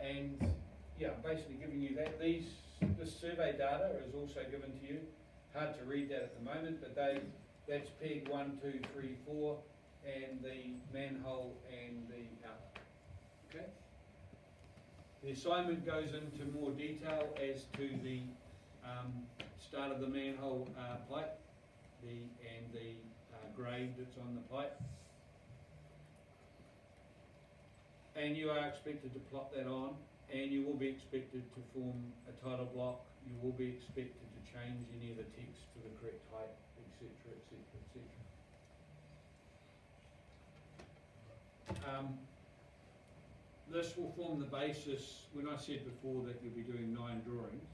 And yeah, basically giving you that. This survey data is also given to you. Hard to read that at the moment, but that's peg 1, 2, 3, 4, and the manhole and the outlet. Okay. The assignment goes into more detail as to the start of the manhole pipe, and the grade that's on the pipe, and you are expected to plot that on, and you will be expected to form a title block. You will be expected to change any of the text to the correct height, etc., etc., etc. This will form the basis. When I said before that you'll be doing 9 drawings,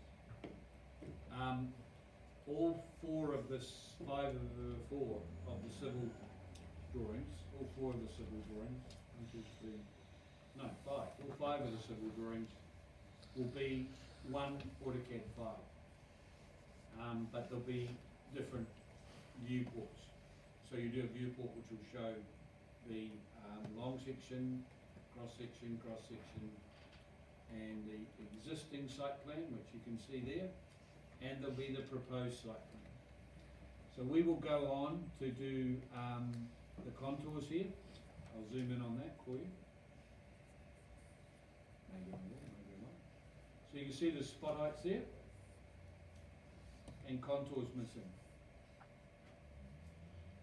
all 4 of the 5 of the 4 of the civil drawings, all 4 of the civil drawings, which is the, no, 5, all 5 of the civil drawings will be one AutoCAD file, but there'll be different viewports. So you do a viewport which will show the long section, cross section, and the existing site plan, which you can see there, and there'll be the proposed site plan. So we will go on to do the contours here. I'll zoom in on that for you. Maybe I'm there, maybe I'm not. So you can see the spot heights there, and contours missing.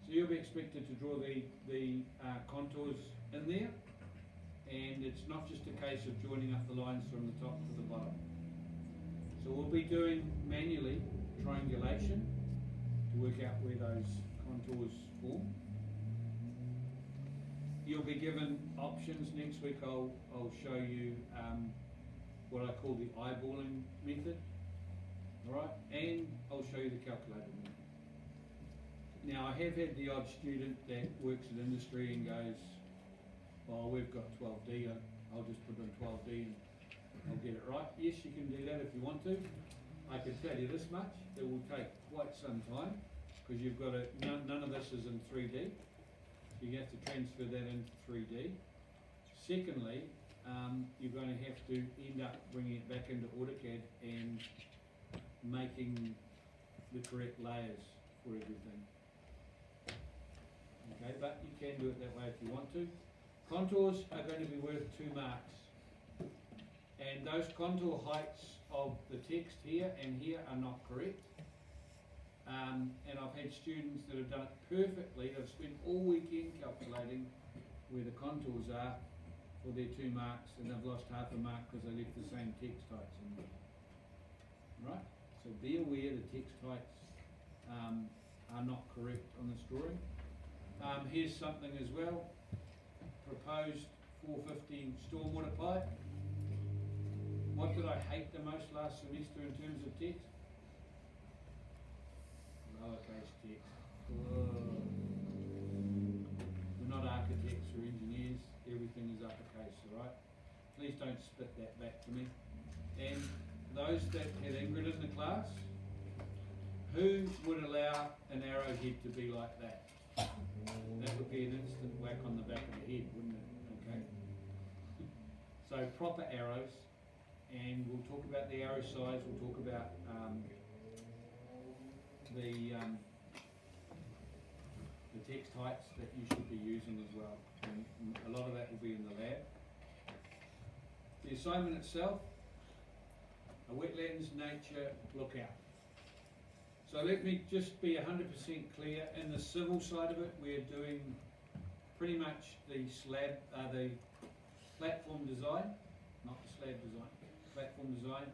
So you'll be expected to draw the contours in there, and it's not just a case of joining up the lines from the top to the bottom. So we'll be doing manually triangulation to work out where those contours form. You'll be given options. Next week I'll show you what I call the eyeballing method, all right? And I'll show you the calculator method. Now, I have had the odd student that works in industry and goes, "Oh, we've got 12D, I'll just put in 12D and I'll get it right." Yes, you can do that if you want to. I can tell you this much, it will take quite some time, because you've got to, none of this is in 3D. You have to transfer that into 3D. Secondly, you're going to have to end up bringing it back into AutoCAD and making the correct layers for everything. Okay, but you can do it that way if you want to. Contours are going to be worth 2 marks. And those contour heights of the text here and here are not correct. And I've had students that have done it perfectly. They've spent all weekend calculating where the contours are for their 2 marks, and they've lost half a mark because they left the same text heights in there. Right? So be aware the text heights are not correct on this drawing. Here's something as well. Proposed 450 stormwater pipe. What did I hate the most last semester in terms of text? Lowercase text. Whoa. the case, all right? Please don't spit that back to me. And those that had Ingrid in the class, who would allow an arrowhead to be like that? That would be an instant whack on the back of the head, wouldn't it? Okay. So proper arrows, and we'll talk about the arrow size, we'll talk about the text heights that you should be using as well. And a lot of that will be in the lab. The assignment itself, a wetlands nature lookout. So let me just be 100% clear, in the civil side of it, we're doing pretty much the platform design, not the slab design, platform design.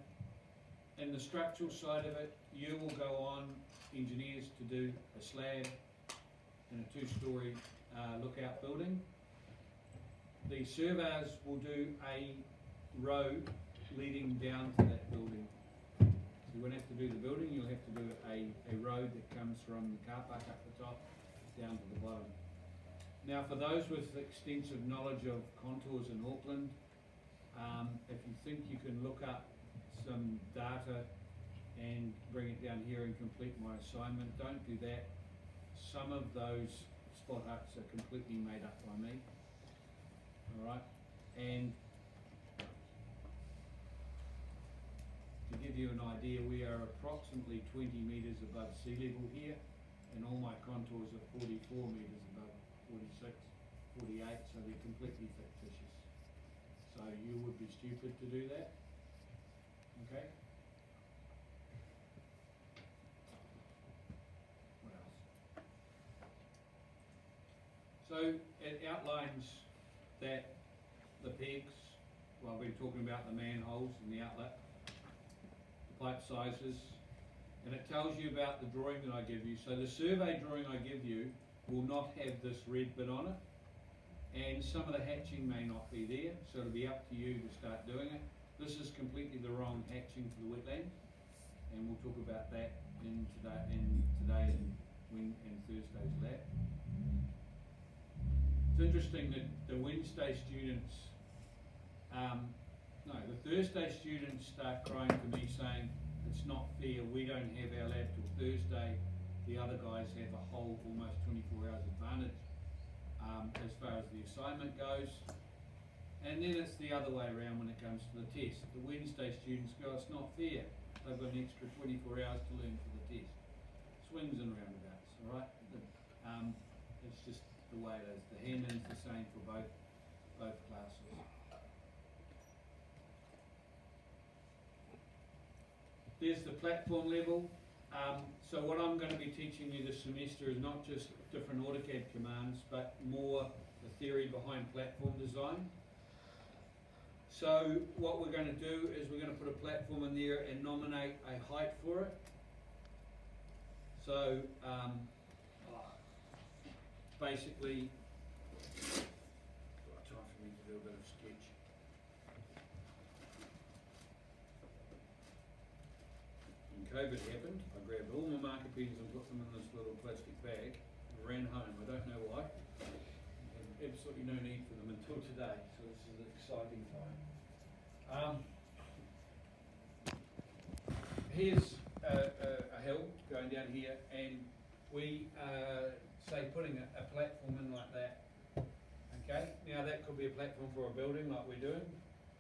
In the structural side of it, you will go on, engineers, to do a slab and a 2-story lookout building. The surveyors will do a road leading down to that building. So you won't have to do the building, you'll have to do a road that comes from the car park up the top down to the bottom. Now, for those with extensive knowledge of contours in Auckland, if you think you can look up some data and bring it down here and complete my assignment, don't do that. Some of those spot huts are completely made up by me. Alright, and to give you an idea, we are approximately 20 metres above sea level here, and all my contours are 44 metres above, 46, 48, so they're completely fictitious. So you would be stupid to do that, okay? What else? So it outlines that the pegs, well, I've been talking about the manholes and the outlet, the pipe sizes, and it tells you about the drawing that I give you. So the survey drawing I give you will not have this red bit on it, and some of the hatching may not be there, so it'll be up to you to start doing it. This is completely the wrong hatching for the wetland, and we'll talk about that in today and Thursday's lab. It's interesting that the Wednesday students, the Thursday students start crying to me saying, it's not fair, we don't have our lab till Thursday, the other guys have a whole almost 24 hours advantage as far as the assignment goes. And then it's the other way around when it comes to the test. The Wednesday students go, it's not fair, they've got an extra 24 hours to learn for the test. Swings and roundabouts, alright? It's just the way it is. The hand-in's the same for both classes. There's the platform level. So what I'm going to be teaching you this semester is not just different AutoCAD commands, but more the theory behind platform design. So what we're going to do is we're going to put a platform in there and nominate a height for it. So basically, got time for me to do a bit of sketch. When COVID happened, I grabbed all my marker pens and put them in this little plastic bag and ran home. I don't know why. I had absolutely no need for them until today, so this is an exciting time. Here's a hill going down here, and we say putting a platform in like that. Okay, now that could be a platform for a building like we're doing,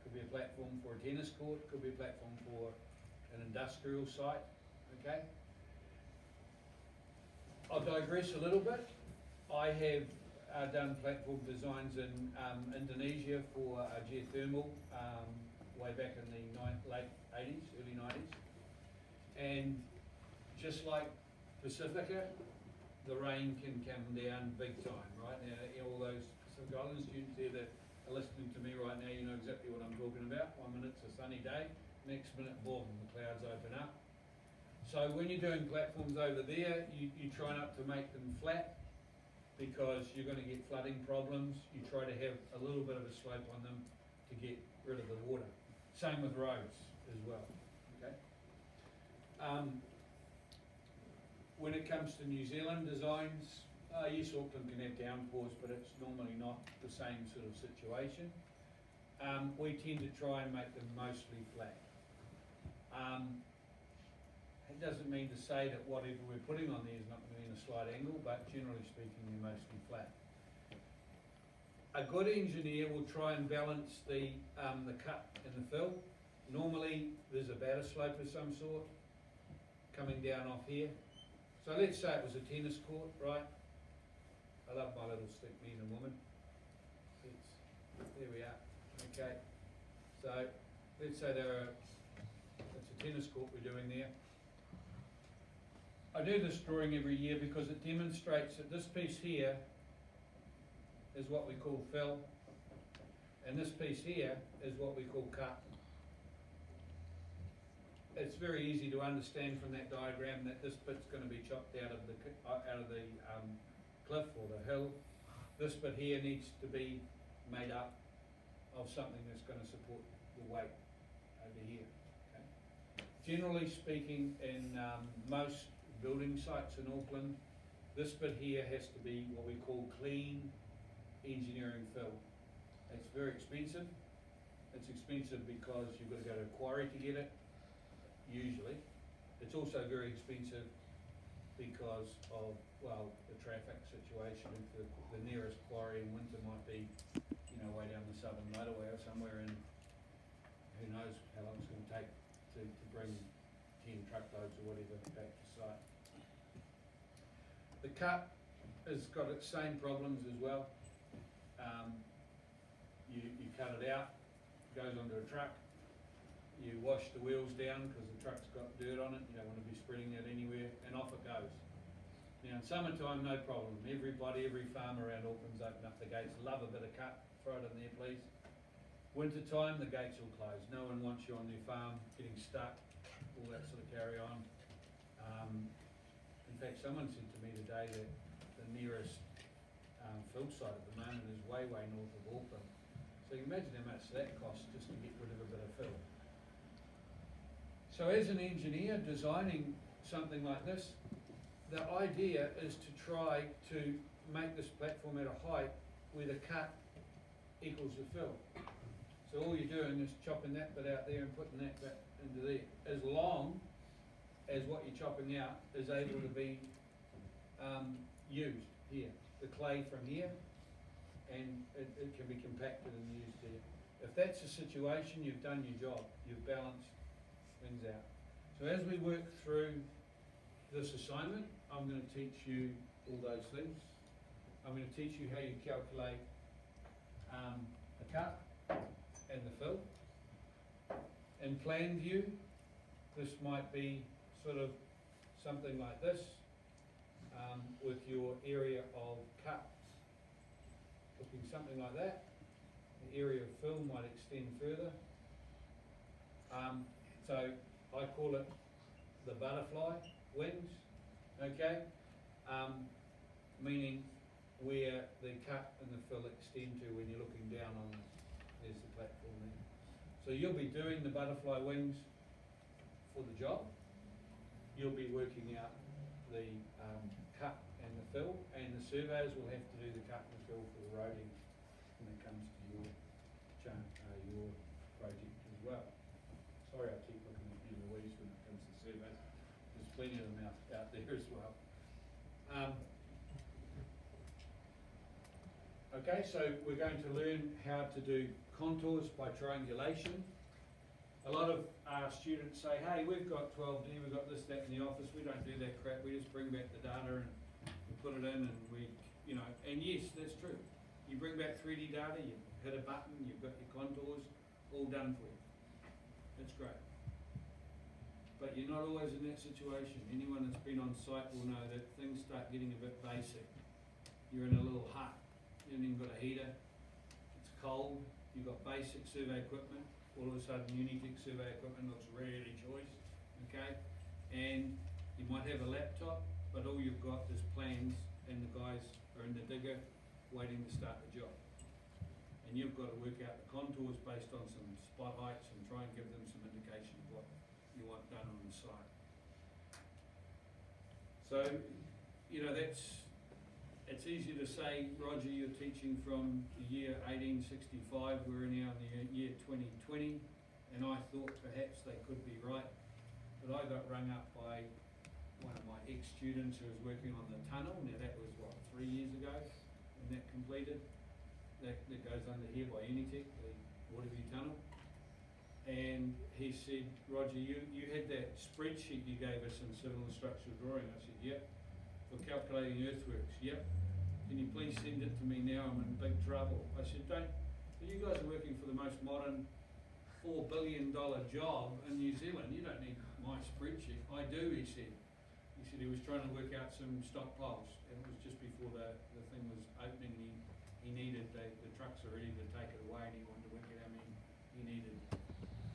could be a platform for a tennis court, could be a platform for an industrial site. Okay, I'll digress a little bit. I have done platform designs in Indonesia for geothermal way back in the late 80s, early 90s, and just like Pacifica, the rain can come down big time, right? Now, all those Pacific Island students there that are listening to me right now, you know exactly what I'm talking about. 1 minute it's a sunny day, next minute, boom, the clouds open up. So when you're doing platforms over there, you try not to make them flat because you're going to get flooding problems. You try to have a little bit of a slope on them to get rid of the water. Same with roads as well, okay? When it comes to New Zealand designs, yes, Auckland can have downpours, but it's normally not the same sort of situation. we tend to try and make them mostly flat. It doesn't mean to say that whatever we're putting on there is not going to be in a slight angle, but generally speaking, they're mostly flat. A good engineer will try and balance the cut and the fill. Normally, there's a batter slope of some sort coming down off here. So let's say it was a tennis court, right? I love my little stick, man and woman. There we are. Okay. So let's say it's a tennis court we're doing there. I do this drawing every year because it demonstrates that this piece here is what we call fill, and this piece here is what we call cut. It's very easy to understand from that diagram that this bit's going to be chopped out of the cliff or the hill. This bit here needs to be made up of something that's going to support the weight over here. Okay? Generally speaking, in most building sites in Auckland, this bit here has to be what we call clean engineering fill. It's very expensive. It's expensive because you've got to go to a quarry to get it, usually. It's also very expensive because of, well, the traffic situation. If the nearest quarry in winter might be, you know, way down the southern motorway or somewhere, and who knows how long it's going to take to bring 10 truckloads or whatever back to site. The cut has got its same problems as well. You cut it out, it goes onto a truck, you wash the wheels down because the truck's got dirt on it, you don't want to be spreading that anywhere, and off it goes. Now in summertime, no problem. Every farm around Auckland's open up the gates, love a bit of cut, throw it in there please. Winter time, the gates will close. No one wants you on their farm getting stuck, all that sort of carry on. In fact, someone said to me today that the nearest field site at the moment is way north of Auckland. So you can imagine how much that costs just to get rid of a bit of fill. So as an engineer designing something like this, the idea is to try to make this platform at a height where the cut equals the fill. So all you're doing is chopping that bit out there and putting that bit into there, as long as what you're chopping out is able to be used here. The clay from here, and it can be compacted and used here. If that's the situation, you've done your job. You've balanced things out. So as we work through this assignment, I'm going to teach you all those things. I'm going to teach you how you calculate the cut and the fill. In plan view, this might be sort of something like this, with your area of cut looking something like that. The area of fill might extend further. So I call it the butterfly wings, okay? Meaning where the cut and the fill extend to when you're looking down on this. There's the platform there. So you'll be doing the butterfly wings for the job. You'll be working out the cut and the fill, and the surveyors will have to do the cut and the fill for the roading when it comes to your project as well. Sorry, I keep looking at you, Louise, when it comes to surveys. There's plenty of them out there as well. Okay, so we're going to learn how to do contours by triangulation. A lot of students say, hey, we've got 12D, we've got this, that in the office, we don't do that crap, we just bring back the data and we put it in and we, you know, and yes, that's true. You bring back 3D data, you hit a button, you've got your contours all done for you. That's great. But you're not always in that situation. Anyone that's been on site will know that things start getting a bit basic. You're in a little hut, you haven't even got a heater, it's cold, you've got basic survey equipment. All of a sudden Unitech survey equipment looks really choice, okay? And you might have a laptop, but all you've got is plans and the guys are in the digger waiting to start the job. And you've got to work out the contours based on some spot heights and try and give them some indication of what you want done on the site. So, you know, that's it's easy to say, Roger, you're teaching from the year 1865, we're now in the year 2020, and I thought perhaps they could be right, but I got rung up by one of my ex-students who was working on the tunnel. Now that was, 3 years ago, when that completed. That goes under here by Unitec, the Waterview Tunnel. And he said, Roger, you had that spreadsheet you gave us in civil and structural drawing. I said, yep. For calculating earthworks, yep. Can you please send it to me now? I'm in big trouble. I said, you guys are working for the most modern $4 billion job in New Zealand. You don't need my spreadsheet. I do, he said. He said he was trying to work out some stockpiles, and it was just before the thing was opening, and he needed, the trucks are ready to take it away, and he wanted to work out how many he needed.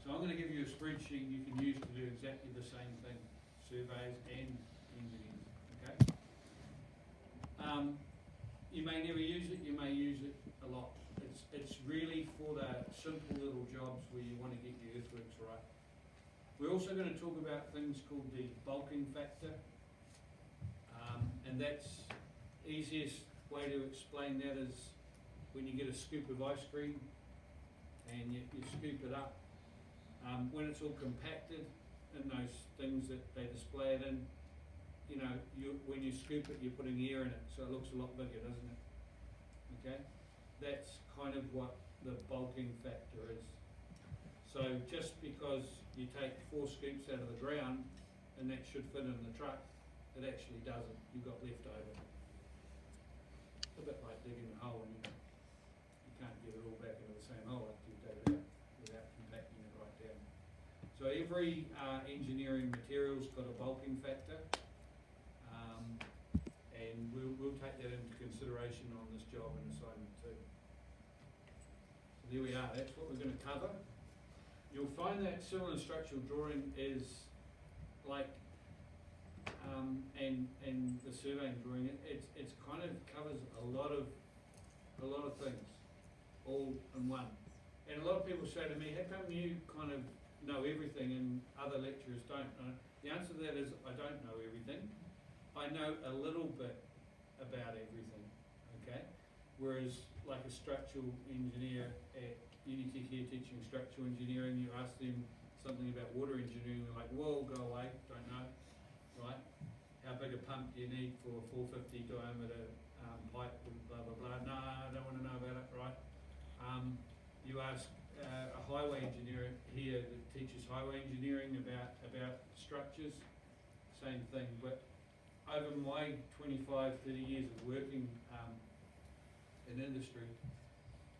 So I'm going to give you a spreadsheet you can use to do exactly the same thing, surveys and engineers, okay? You may never use it, you may use it a lot. It's really for the simple little jobs where you want to get your earthworks right. We're also going to talk about things called the bulking factor, and that's easiest way to explain that is when you get a scoop of ice cream and you scoop it up. When it's all compacted in those things that they display it in, you know, when you scoop it, you're putting air in it, so it looks a lot bigger, doesn't it? Okay? That's kind of what the bulking factor is. So just because you take 4 scoops out of the ground and that should fit in the truck, it actually doesn't. You've got leftover. It's a bit like digging a hole and you can't get it all back into the same hole after you dig it out without compacting it right down. So every engineering material's got a bulking factor, and we'll take that into consideration on this job and assignment too. So there we are, that's what we're going to cover. You'll find that civil and structural drawing is like, and the surveying drawing, it's kind of covers a lot of things, all in one. And a lot of people say to me, how come you kind of know everything and other lecturers don't? The answer to that is I don't know everything. I know a little bit about everything, okay? Whereas like a structural engineer at Unitec here teaching structural engineering, you ask them something about water engineering, they're like, whoa, go away, don't know, right? How big a pump do you need for a 450 diameter pipe, blah, blah, blah. No, I don't want to know about it, right? You ask a highway engineer here that teaches highway engineering about structures, same thing. But over my 25, 30 years of working in industry,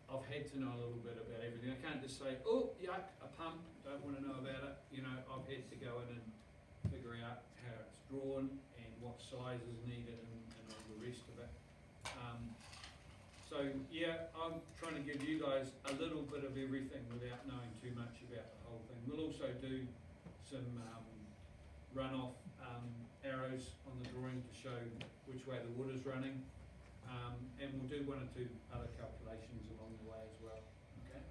I've had to know a little bit about everything. I can't just say, oh, yuck, a pump, don't want to know about it. You know, I've had to go in and figure out how it's drawn and what size is needed and all the rest of it. So yeah, I'm trying to give you guys a little bit of everything without knowing too much about the whole thing. We'll also do some runoff arrows on the drawing to show which way the water's running, and we'll do 1 or 2 other calculations along the way as well. Okay.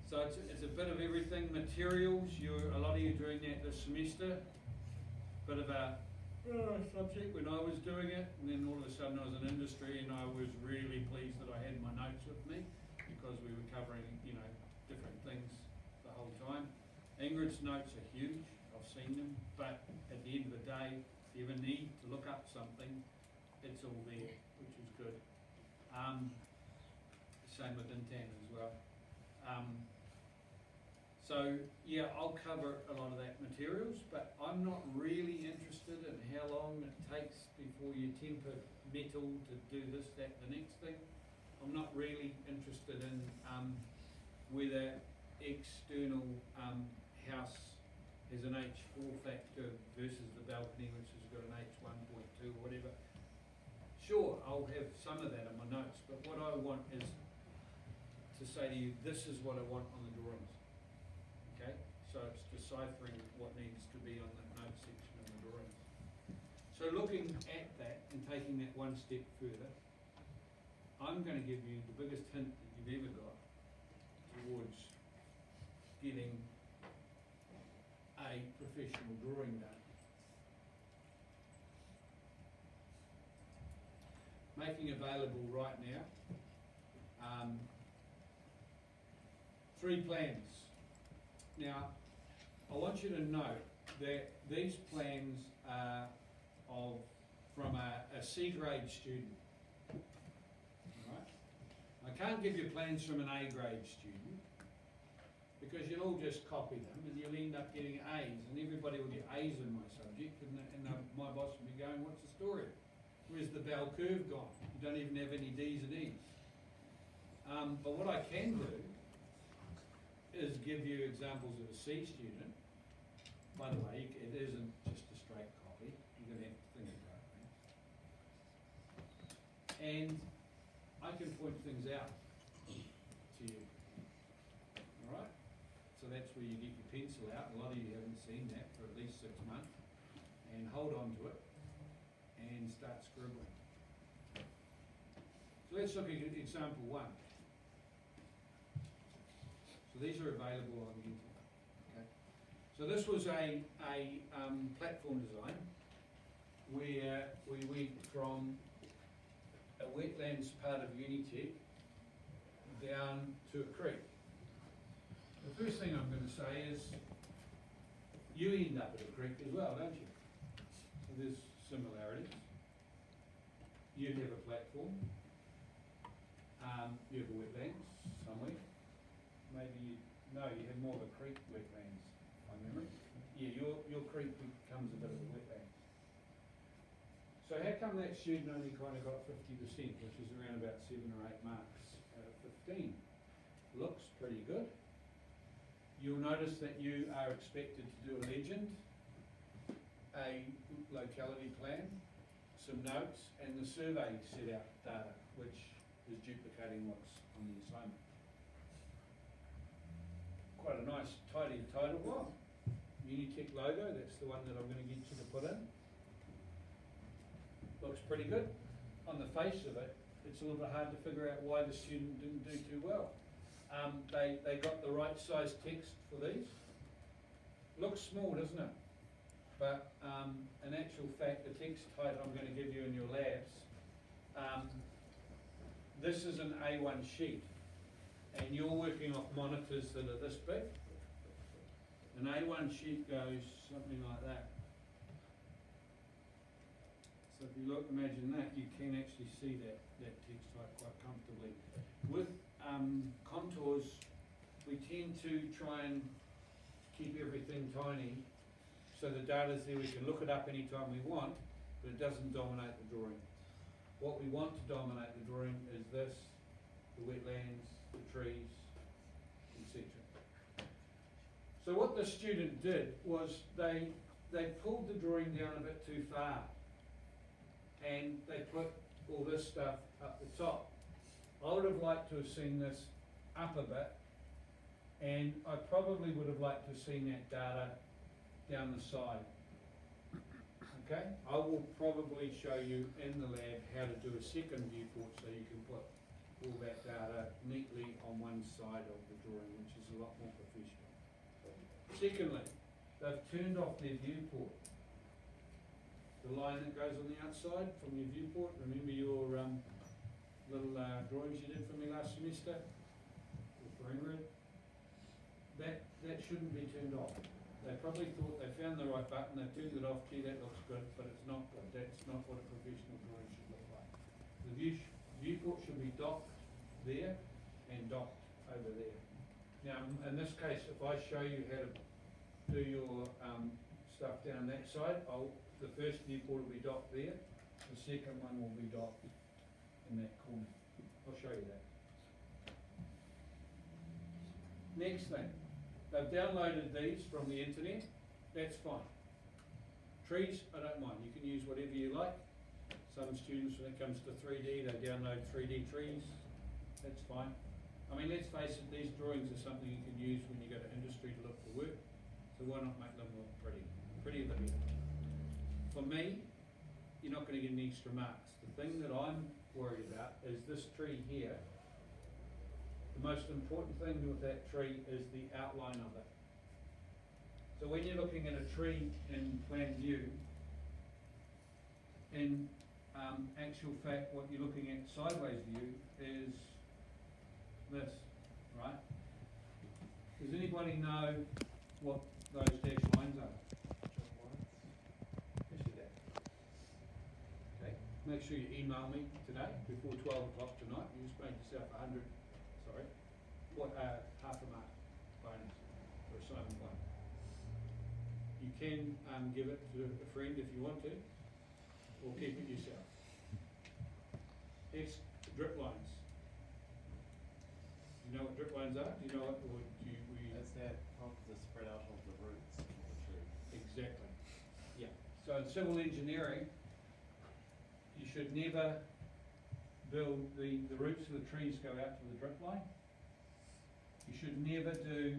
So it's a bit of everything. Materials, a lot of you doing that this semester. Bit of a subject when I was doing it, and then all of a sudden I was in industry, and I was really pleased that I had my notes with me because we were covering, you know, different things the whole time. Ingrid's notes are huge. I've seen them, but at the end of the day, if you ever need to look up something, it's all there, which is good. Same with Intan as well. So yeah, I'll cover a lot of that materials, but I'm not really interested in how long it takes before you temper metal to do this, that, the next thing. I'm not really interested in whether external house is an H4 factor versus the balcony, which has got an H1.2 or whatever. Sure, I'll have some of that in my notes, but what I want is to say to you, this is what I want on the drawings. Okay? So it's deciphering what needs to be on the note section of the drawings. So looking at that and taking that one step further, I'm going to give you the biggest hint that you've ever got towards getting a professional drawing done. making available right now 3 plans. Now, I want you to note that these plans are from a C grade student. Alright? I can't give you plans from an A grade student because you'll all just copy them and you'll end up getting A's, and everybody will get A's in my subject, and my boss will be going, what's the story? Where's the bell curve gone? You don't even have any D's and E's. But what I can do is give you examples of a C student. By the way, it isn't just a straight copy. You're going to have to think about things. And I can point things out to you. All right? So that's where you get your pencil out. A lot of you haven't seen that for at least 6 months. And hold on to it and start scribbling. So let's look at example 1. So these are available on the internet. Okay. So this was a platform design where we went from a wetlands part of Unitec down to a creek. The first thing I'm going to say is you end up at a creek as well, don't you? So there's similarities. You have a platform. You have a wetlands somewhere. Maybe you have more of a creek wetlands by memory. Yeah, your creek becomes a bit of a wetland. So how come that student only kind of got 50%, which is around about 7 or 8 marks out of 15? Looks pretty good. You'll notice that you are expected to do a legend, a locality plan, some notes, and the survey set out data, which is duplicating what's on the assignment. Quite a nice, tidy title. Well, Unitec logo, that's the one that I'm going to get you to put in. Looks pretty good. On the face of it, it's a little bit hard to figure out why the student didn't do too well. They got the right size text for these. Looks small, doesn't it? But in actual fact, the text height I'm going to give you in your labs, this is an A1 sheet, and you're working off monitors that are this big. An A1 sheet goes something like that. So if you look, imagine that, you can actually see that text height quite comfortably. With contours, we tend to try and keep everything tiny so the data's there, we can look it up anytime we want, but it doesn't dominate the drawing. What we want to dominate the drawing is this, the wetlands, the trees, etc. So what the student did was they pulled the drawing down a bit too far, and they put all this stuff up the top. I would have liked to have seen this up a bit, and I probably would have liked to have seen that data down the side. Okay? I will probably show you in the lab how to do a second viewport so you can put all that data neatly on one side of the drawing, which is a lot more professional. Secondly, they've turned off their viewport. The line that goes on the outside from your viewport, remember your little drawings you did for me last semester, or for Ingrid? That shouldn't be turned off. They probably thought they found the right button, they turned it off, gee, that looks good, but it's not good. That's not what a professional drawing should look like. The viewport should be docked there and docked over there. Now, in this case, if I show you how to do your stuff down that side, the first viewport will be docked there, the second one will be docked in that corner. I'll show you that. Next thing. They've downloaded these from the internet, that's fine. Trees, I don't mind, you can use whatever you like. Some students, when it comes to 3D, they download 3D trees, that's fine. I mean, let's face it, these drawings are something you can use when you go to industry to look for work, so why not make them look pretty? Prettier the better. For me, you're not going to get any extra marks. The thing that I'm worried about is this tree here. The most important thing with that tree is the outline of it. So when you're looking at a tree in plan view, in actual fact, what you're looking at sideways view is this, right? Does anybody know what those dashed lines are? Yes, you do. Okay, make sure you email me today before 12 o'clock tonight. You just made yourself half a mark bonus for assignment 1. You can give it to a friend if you want to, or keep it yourself. It's drip lines. Do you know what drip lines are? Do you know what, or do you, It's that help to spread out of the roots of the tree. Exactly, yeah. So in civil engineering, you should never build, the roots of the trees go out to the drip line. You should never do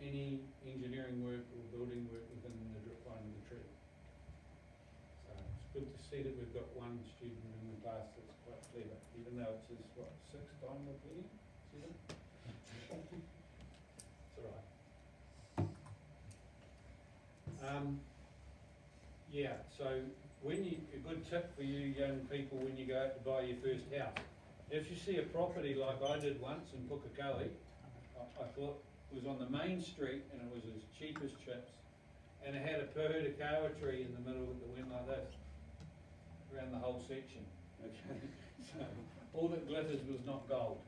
any engineering work or building work within the drip line of the tree. So it's good to see that we've got one student in the class that's quite clever, even though it's his, what, 6th time repeating? 7? It's all right. Yeah, so a good tip for you young people when you go out to buy your first house. If you see a property like I did once in Pukekohe, I thought it was on the main street and it was as cheap as chips, and it had a purhutakawa tree in the middle that went like this, around the whole section, okay? So, all that glitters was not gold.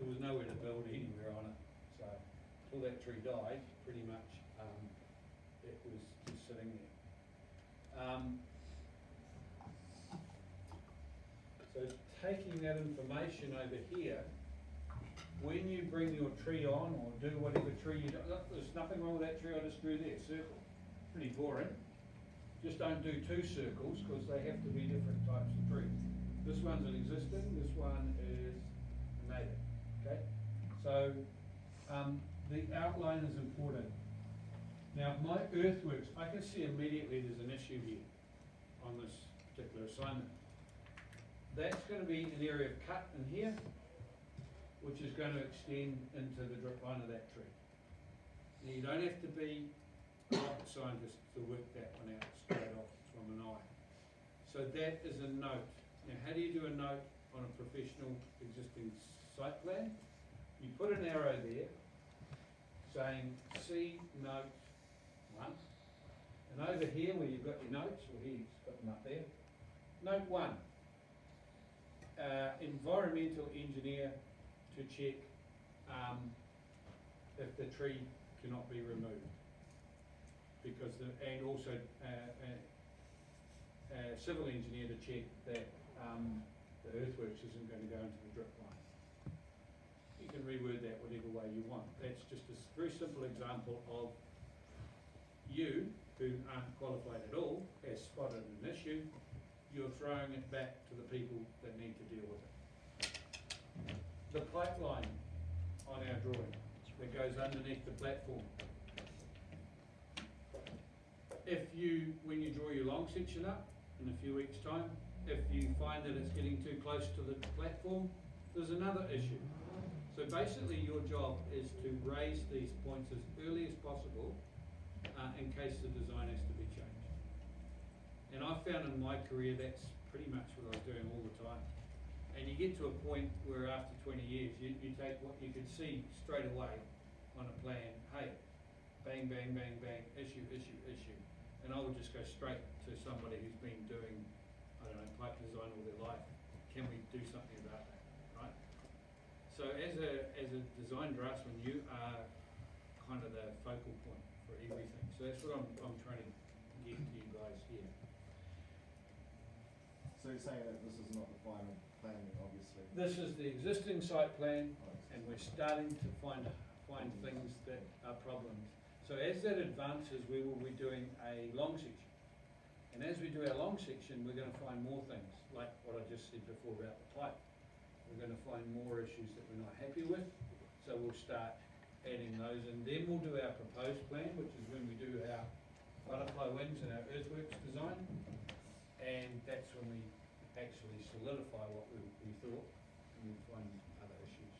There was nowhere to build anywhere on it. So, until that tree died, pretty much, it was just sitting there. So taking that information over here, when you bring your tree on or do whatever tree you do, look, there's nothing wrong with that tree I just drew there, circle. Pretty boring. Just don't do 2 circles because they have to be different types of trees. This one's an existing, this one is a native, okay? So the outline is important. Now, my earthworks, I can see immediately there's an issue here on this particular assignment. That's going to be an area of cut in here, which is going to extend into the drip line of that tree. Now, you don't have to be a rocket scientist to work that one out straight off from an eye. So that is a note. Now, how do you do a note on a professional existing site plan? You put an arrow there saying see note 1, and over here where you've got your notes, or here you've got them up there, note 1, environmental engineer to check if the tree cannot be removed, because and also civil engineer to check that the earthworks isn't going to go into the drip line. You can reword that whatever way you want. That's just a very simple example of you, who aren't qualified at all, has spotted an issue. You're throwing it back to the people that need to deal with it. The pipeline on our drawing that goes underneath the platform. When you draw your long section up in a few weeks' time, if you find that it's getting too close to the platform, there's another issue. So basically your job is to raise these points as early as possible in case the design has to be changed. And I've found in my career that's pretty much what I was doing all the time. And you get to a point where after 20 years, you take what you could see straight away on a plan, hey, bang, bang, bang, bang, issue, issue, issue. And I would just go straight to somebody who's been doing, I don't know, pipe design all their life. Can we do something about that, right? So as a design draftsman, you are kind of the focal point for everything. So that's what I'm trying to get to you guys here. So you're saying that this is not the final plan, obviously? This is the existing site plan, and we're starting to find things that are problems. So as that advances, we will be doing a long section. And as we do our long section, we're going to find more things, like what I just said before about the pipe. We're going to find more issues that we're not happy with, so we'll start adding those, and then we'll do our proposed plan, which is when we do our butterfly wings and our earthworks design, and that's when we actually solidify what we thought, and we'll find other issues.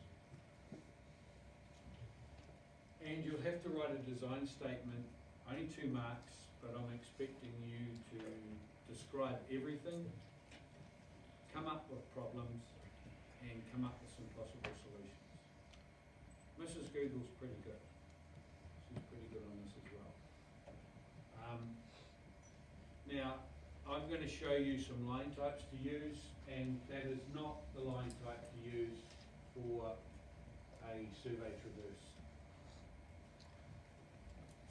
And you'll have to write a design statement, only 2 marks, but I'm expecting you to describe everything come up with problems and come up with some possible solutions. Mrs. Google's pretty good. She's pretty good on this as well. Now, I'm going to show you some line types to use, and that is not the line type to use for a survey traverse.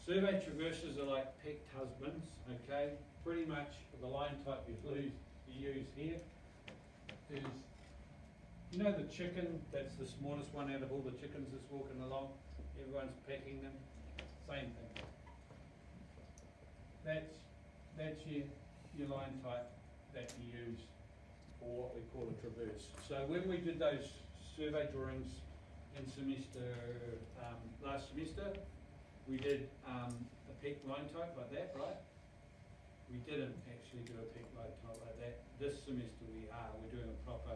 Survey traverses are like picked husbands, okay? Pretty much the line type you use here is, you know the chicken that's the smallest one out of all the chickens that's walking along? Everyone's pecking them. Same thing. That's your line type that you use for what we call a traverse. So when we did those survey drawings in last semester, we did a peak line type like that, right? We didn't actually do a peak line type like that. This semester we're doing a proper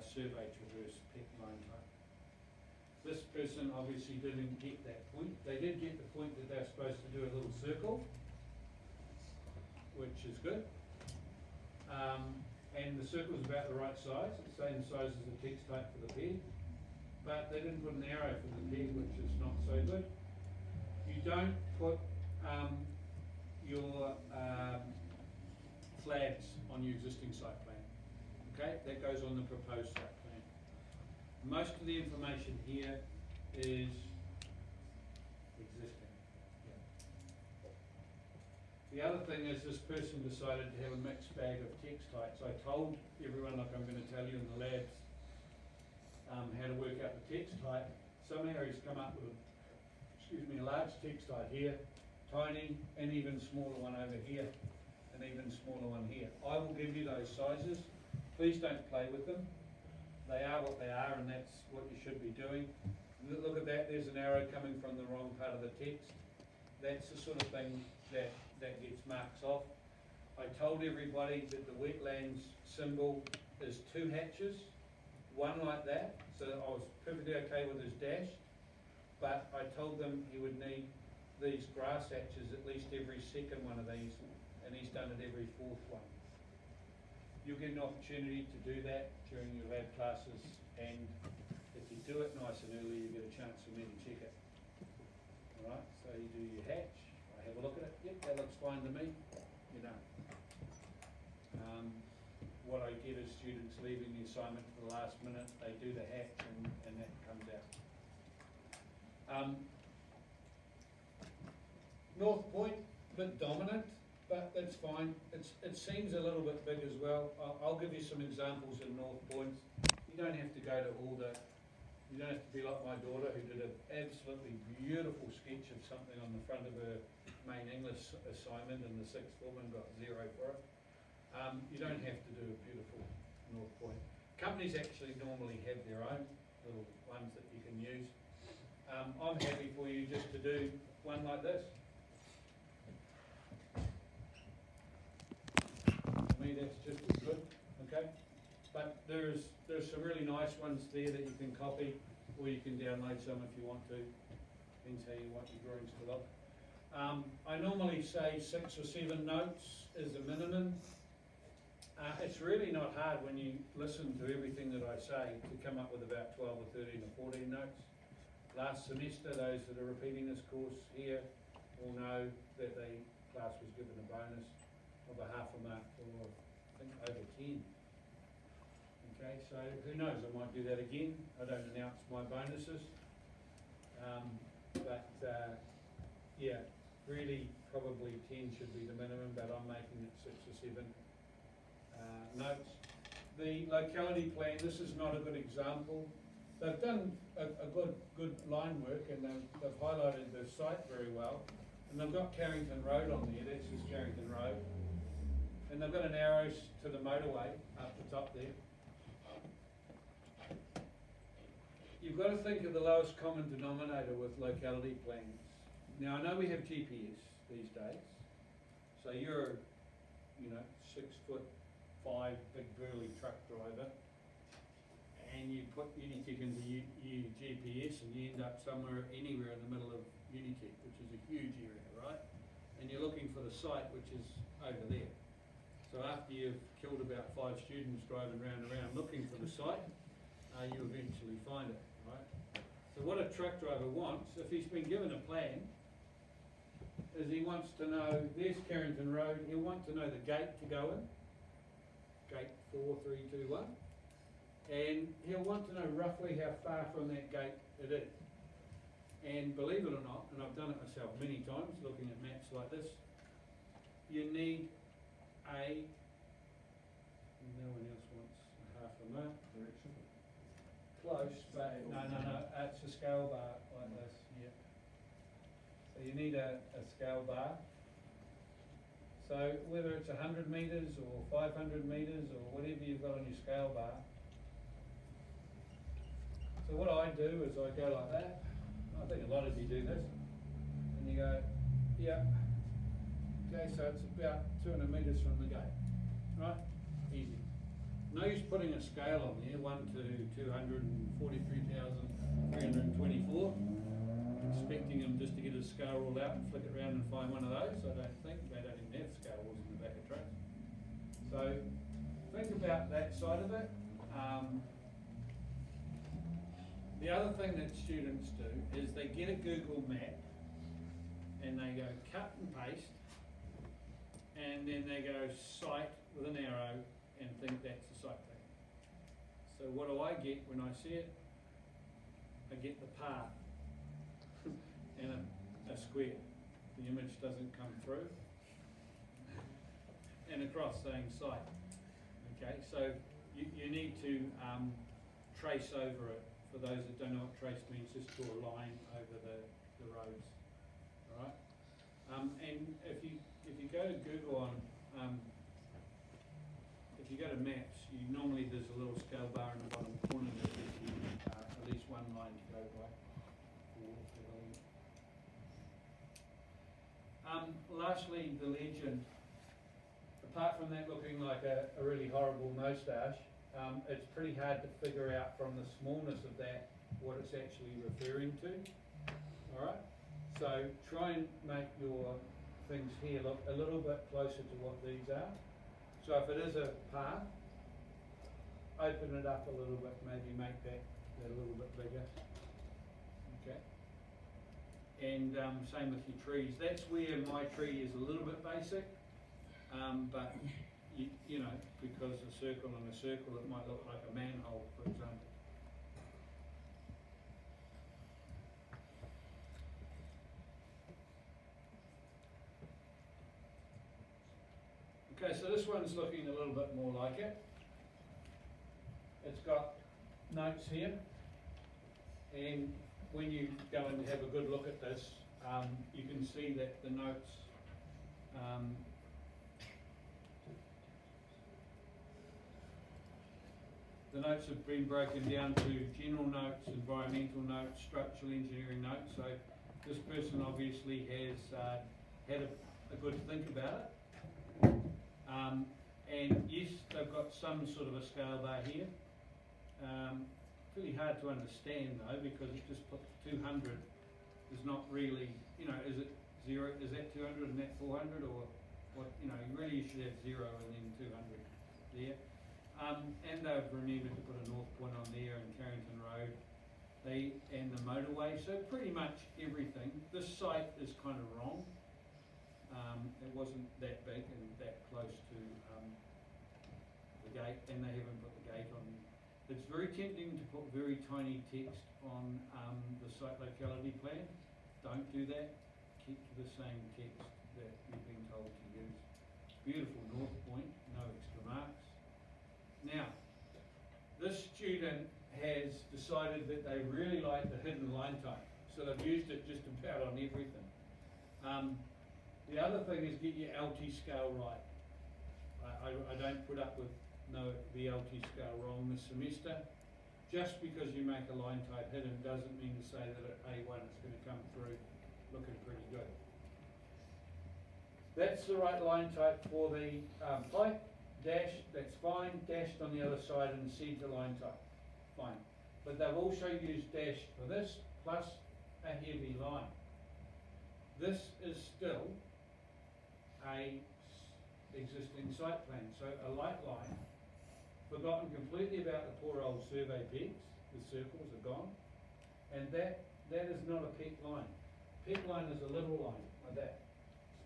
survey traverse peak line type. This person obviously didn't get that point. They did get the point that they're supposed to do a little circle, which is good. And the circle is about the right size, it's the same size as the text type for the peg, but they didn't put an arrow for the peg, which is not so good. You don't put your flags on your existing site plan, okay? That goes on the proposed site plan. Most of the information here is existing. The other thing is this person decided to have a mixed bag of text types. I told everyone, like I'm going to tell you in the labs, how to work out the text type. Some areas come up with, a large text type here, tiny, and even smaller one over here, and even smaller one here. I will give you those sizes. Please don't play with them. They are what they are, and that's what you should be doing. Look at that, there's an arrow coming from the wrong part of the text. That's the sort of thing that gets marks off. I told everybody that the wetlands symbol is 2 hatches, one like that, so I was perfectly okay with his dash, but I told them he would need these grass hatches at least every second one of these, and he's done it every 4th one. You'll get an opportunity to do that during your lab classes, and if you do it nice and early, you get a chance for me to check it. Alright, so you do your hatch, I have a look at it, yep, that looks fine to me, you're done. What I get is students leaving the assignment for the last minute, they do the hatch and that comes out. North Point, bit dominant, but that's fine. It seems a little bit big as well. I'll give you some examples in North Point. You don't have to go to all the, you don't have to be like my daughter who did an absolutely beautiful sketch of something on the front of her main English assignment in the 6th form and got 0 for it. You don't have to do a beautiful North Point. Companies actually normally have their own little ones that you can use. I'm happy for you just to do one like this. To me that's just as good, okay? But there's some really nice ones there that you can copy, or you can download some if you want to. Depends how you want your drawings to look. I normally say 6 or 7 notes is the minimum. It's really not hard when you listen to everything that I say to come up with about 12 or 13 or 14 notes. Last semester, those that are repeating this course here will know that the class was given a bonus of a half a mark for, I think, over 10. Okay, so who knows, I might do that again. I don't announce my bonuses. Yeah, really probably 10 should be the minimum, but I'm making it 6 or 7 notes. The locality plan, this is not a good example. They've done a good line work, and they've highlighted the site very well. And they've got Carrington Road on there, that's just Carrington Road. And they've got an arrow to the motorway up the top there. You've got to think of the lowest common denominator with locality plans. Now I know we have GPS these days, so you're, 6'5" big burly truck driver, and you put Unitec into your GPS and you end up anywhere in the middle of Unitec, which is a huge area, right? And you're looking for the site which is over there. So after after you've killed about 5 students driving round and round looking for the site, you eventually find it, right? So what a truck driver wants, if he's been given a plan, is he wants to know, there's Carrington Road, he'll want to know the gate to go in, gate 4321, and he'll want to know roughly how far from that gate it is. And believe it or not, and I've done it myself many times, looking at maps like this, you need no one else wants half a mile. Direction. Close, but no, it's a scale bar like this, yeah. So you need a scale bar. So whether it's 100 metres or 500 metres or whatever you've got on your scale bar. So what I do is I go like that. I think a lot of you do this. And you go, yeah. Okay, so it's about 200 metres from the gate, right? Easy. No use putting a scale on there, 1 to 243,324, expecting them just to get a scale rule out and flick it around and find one of those. I don't think, they don't even have scale rules in the back of trucks. So think about that side of it. The other thing that students do is they get a Google map and they go cut and paste, and then they go site with an arrow and think that's the site thing. So what do I get when I see it? I get the path and a square. The image doesn't come through. And across saying site. Okay, so you need to trace over it. For those that don't know what trace means, just draw a line over the roads. Alright? And if you go to Google if you go to maps, normally there's a little scale bar in the bottom corner that gives you at least one line to go by. Lastly, the legend. Apart from that looking like a really horrible moustache, it's pretty hard to figure out from the smallness of that what it's actually referring to. Alright? So try and make your things here look a little bit closer to what these are. So if it is a path, open it up a little bit, maybe make that a little bit bigger. Okay. And same with your trees. That's where my tree is a little bit basic, but you know, because a circle and a circle, it might look like a manhole, for example. Okay, so this one's looking a little bit more like it. It's got notes here, and when you go and have a good look at this, you can see that the notes have been broken down to general notes, environmental notes, structural engineering notes. So this person obviously has had a good think about it. And yes, they've got some sort of a scale bar here. Really hard to understand though, because it just puts 200 is not really, you know, is it 0, is that 200 and that 400, or what, you know, really you should have 0 and then 200 there. And they've remembered to put a north point on there and Carrington Road, and the motorway, so pretty much everything. This site is kind of wrong. It wasn't that big and that close to the gate, and they haven't put the gate on. It's very tempting to put very tiny text on the site locality plan. Don't do that. Keep to the same text that you've been told to use. Beautiful north point, no extra marks. Now, this student has decided that they really like the hidden line type, so they've used it just about on everything. The other thing is get your LT scale right. I don't put up with the LT scale wrong this semester. Just because you make a line type hidden doesn't mean to say that at A1 it's going to come through looking pretty good. That's the right line type for the pipe. Dash, that's fine. Dashed on the other side and seed the line type. Fine. But they've also used dash for this, plus a heavy line. This is still a existing site plan. So a light line, forgotten completely about the poor old survey pegs, the circles are gone. And that is not a peak line. Peak line is a little line, like that,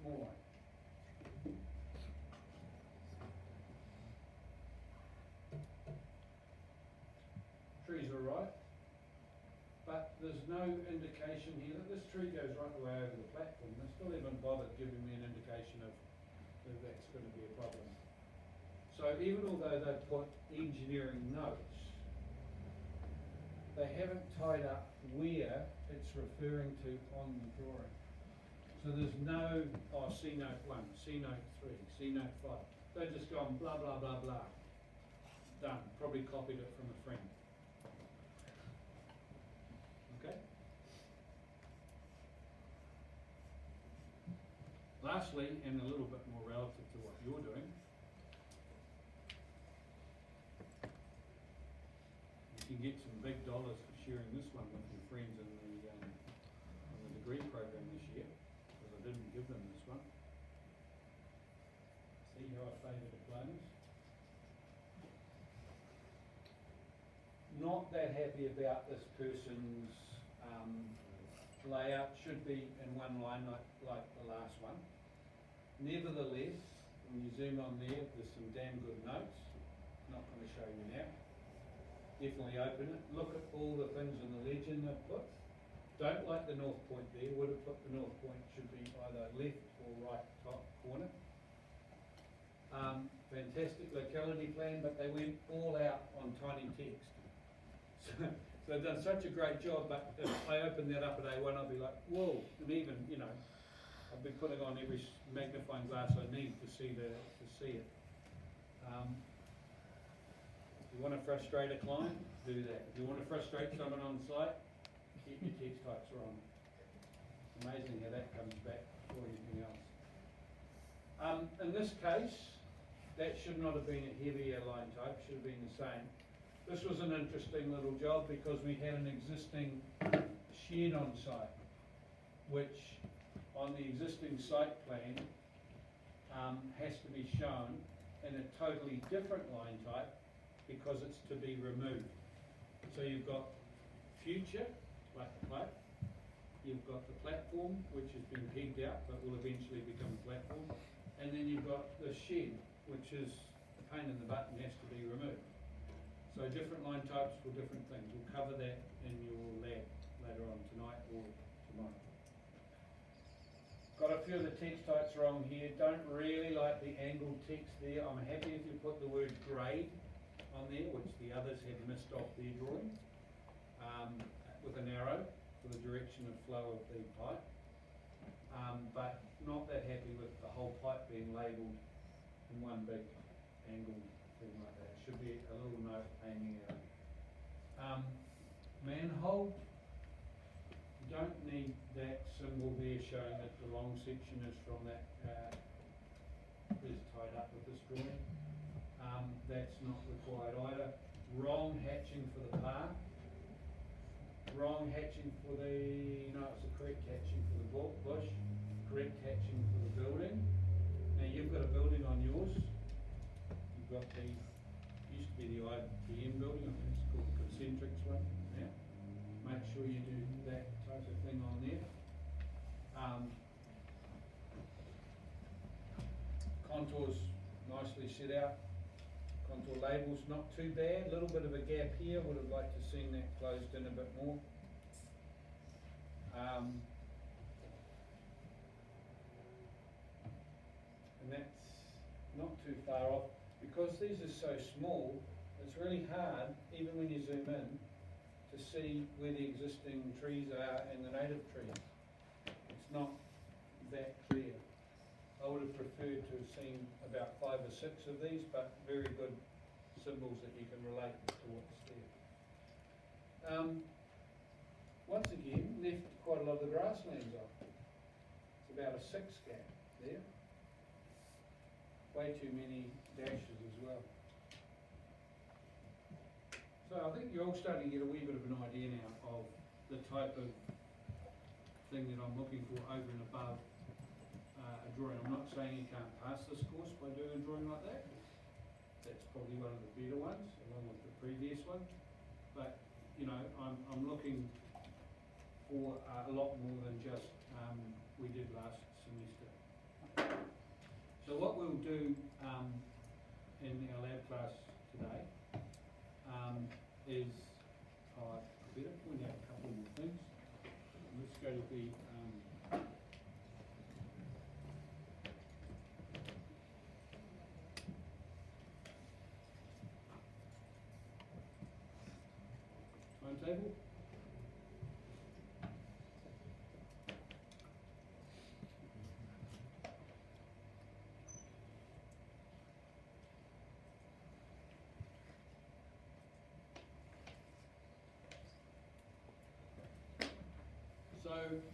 small line. Trees are right, but there's no indication here that this tree goes right the way over the platform. They still haven't bothered giving me an indication of that that's going to be a problem. So even although they've put engineering notes, they haven't tied up where it's referring to on the drawing. So there's no, C note 1, C note 3, C note 5. They've just gone blah, blah, blah, blah. Done. Probably copied it from a friend. Okay? Lastly, and a little bit more relative to what you're doing, you can get some big dollars for sharing this one with your friends in the degree program this year, because I didn't give them this one. See how I favour diplomas? Not that happy about this person's layout. Should be in one line like the last one. Nevertheless, when you zoom on there, there's some damn good notes. Not going to show you now. Definitely open it. Look at all the things in the legend they've put. Don't like the north point there. Would have put the north point should be either left or right top corner. Fantastic locality plan, but they went all out on tiny text. So they've done such a great job, but if I open that up at A1, I'll be like, whoa, and even, I've been putting on every magnifying glass I need to see it. If you want to frustrate a client, do that. If you want to frustrate someone on site, keep your text types wrong. It's amazing how that comes back before anything else. In this case, that should not have been a heavier line type, should have been the same. This was an interesting little job because we had an existing shed on site, which on the existing site plan has to be shown in a totally different line type because it's to be removed. So you've got future, like the plate, you've got the platform, which has been pegged out but will eventually become a platform, and then you've got the shed, which is a pain in the butt and has to be removed. So different line types for different things. We'll cover that in your lab later on tonight or tomorrow. Got a few of the text types wrong here. Don't really like the angled text there. I'm happy if you put the word grade on there, which the others have missed off their drawing, with an arrow for the direction of flow of the pipe. But not that happy with the whole pipe being labelled in one big angled thing like that. Should be a little note aiming out. Manhole, you don't need that symbol there showing that the long section is from that, is tied up with this drawing. That's not required either. Wrong hatching for the par. Wrong hatching for it's the correct hatching for the bush. Correct hatching for the building. Now you've got a building on yours. You've got the used to be the IBM building, I think it's called the Concentrics one now. Make sure you do that type of thing on there. Contours nicely set out. Contour labels not too bad. A little bit of a gap here. Would have liked to seen that closed in a bit more. And that's not too far off. Because these are so small, it's really hard, even when you zoom in, to see where the existing trees are and the native trees. It's not that clear. I would have preferred to have seen about 5 or 6 of these, but very good symbols that you can relate to what's there. Once again, left quite a lot of the grasslands off. It's about a 6 gap there. Way too many dashes as well. So I think you're all starting to get a wee bit of an idea now of the type of thing that I'm looking for over and above a drawing. I'm not saying you can't pass this course by doing a drawing like that. That's probably one of the better ones, along with the previous one. But, you know, I'm looking for a lot more than just we did last semester. So what we'll do in our lab class today is, I better point out a couple more things. Let's go to the timetable. So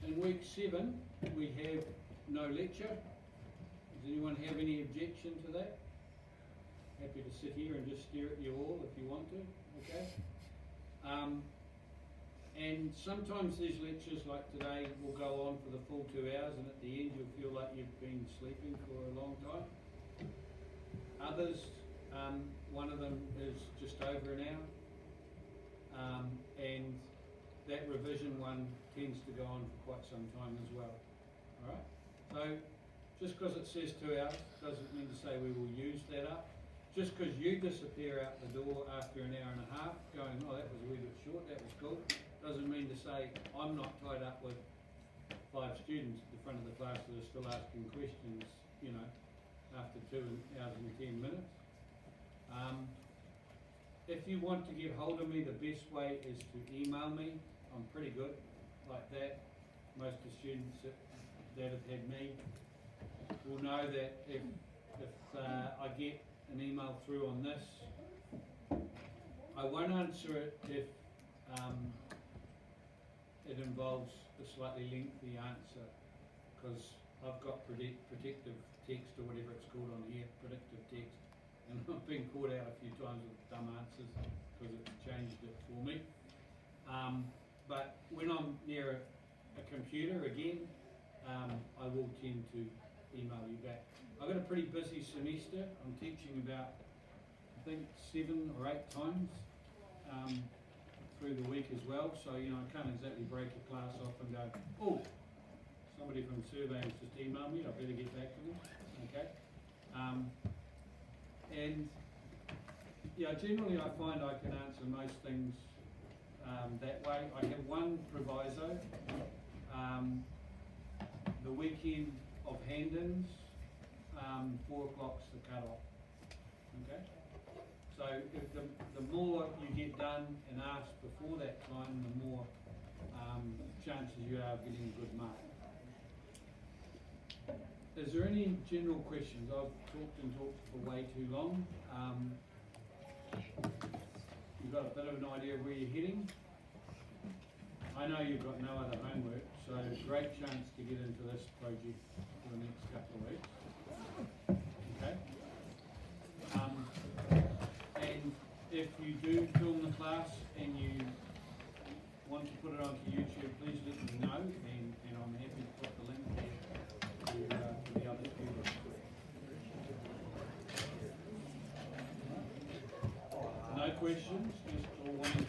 in week 7 we have no lecture. Does anyone have any objection to that? Happy to sit here and just stare at you all if you want to, okay? And sometimes these lectures like today will go on for the full 2 hours, and at the end you'll feel like you've been sleeping for a long time. Others, one of them is just over an hour, and that revision one tends to go on for quite some time as well. Alright? So just because it says 2 hours doesn't mean to say we will use that up. Just because you disappear out the door after an hour and a half going, oh, that was a wee bit short, that was cool, doesn't mean to say I'm not tied up with 5 students at the front of the class that are still asking questions, you know, after 2 hours and 10 minutes. If you want to get hold of me, the best way is to email me. I'm pretty good like that. Most of the students that have had me will know that if I get an email through on this, I won't answer it if it involves a slightly lengthy answer, because I've got protective text or whatever it's called on here, predictive text, and I've been caught out a few times with dumb answers because it's changed it for me. But when I'm near a computer again, I will tend to email you back. I've got a pretty busy semester. I'm teaching about, I think, 7 or 8 times through the week as well. So, you know, I can't exactly break a class off and go, oh, somebody from surveying's just emailed me, I better get back to them. Okay? And yeah, generally I find I can answer most things that way. I have one proviso. The weekend of hand-ins, 4 o'clock's the cut-off. Okay? So if the more you get done and asked before that time, the more chances you are of getting a good mark. Is there any general questions? I've talked for way too long. You've got a bit of an idea of where you're heading. I know you've got no other homework, so great chance to get into this project for the next couple of weeks. Okay? And if you do film the class and you want to put it onto YouTube, please let me know, and I'm happy to put the link there to the other students. No questions, just all wanting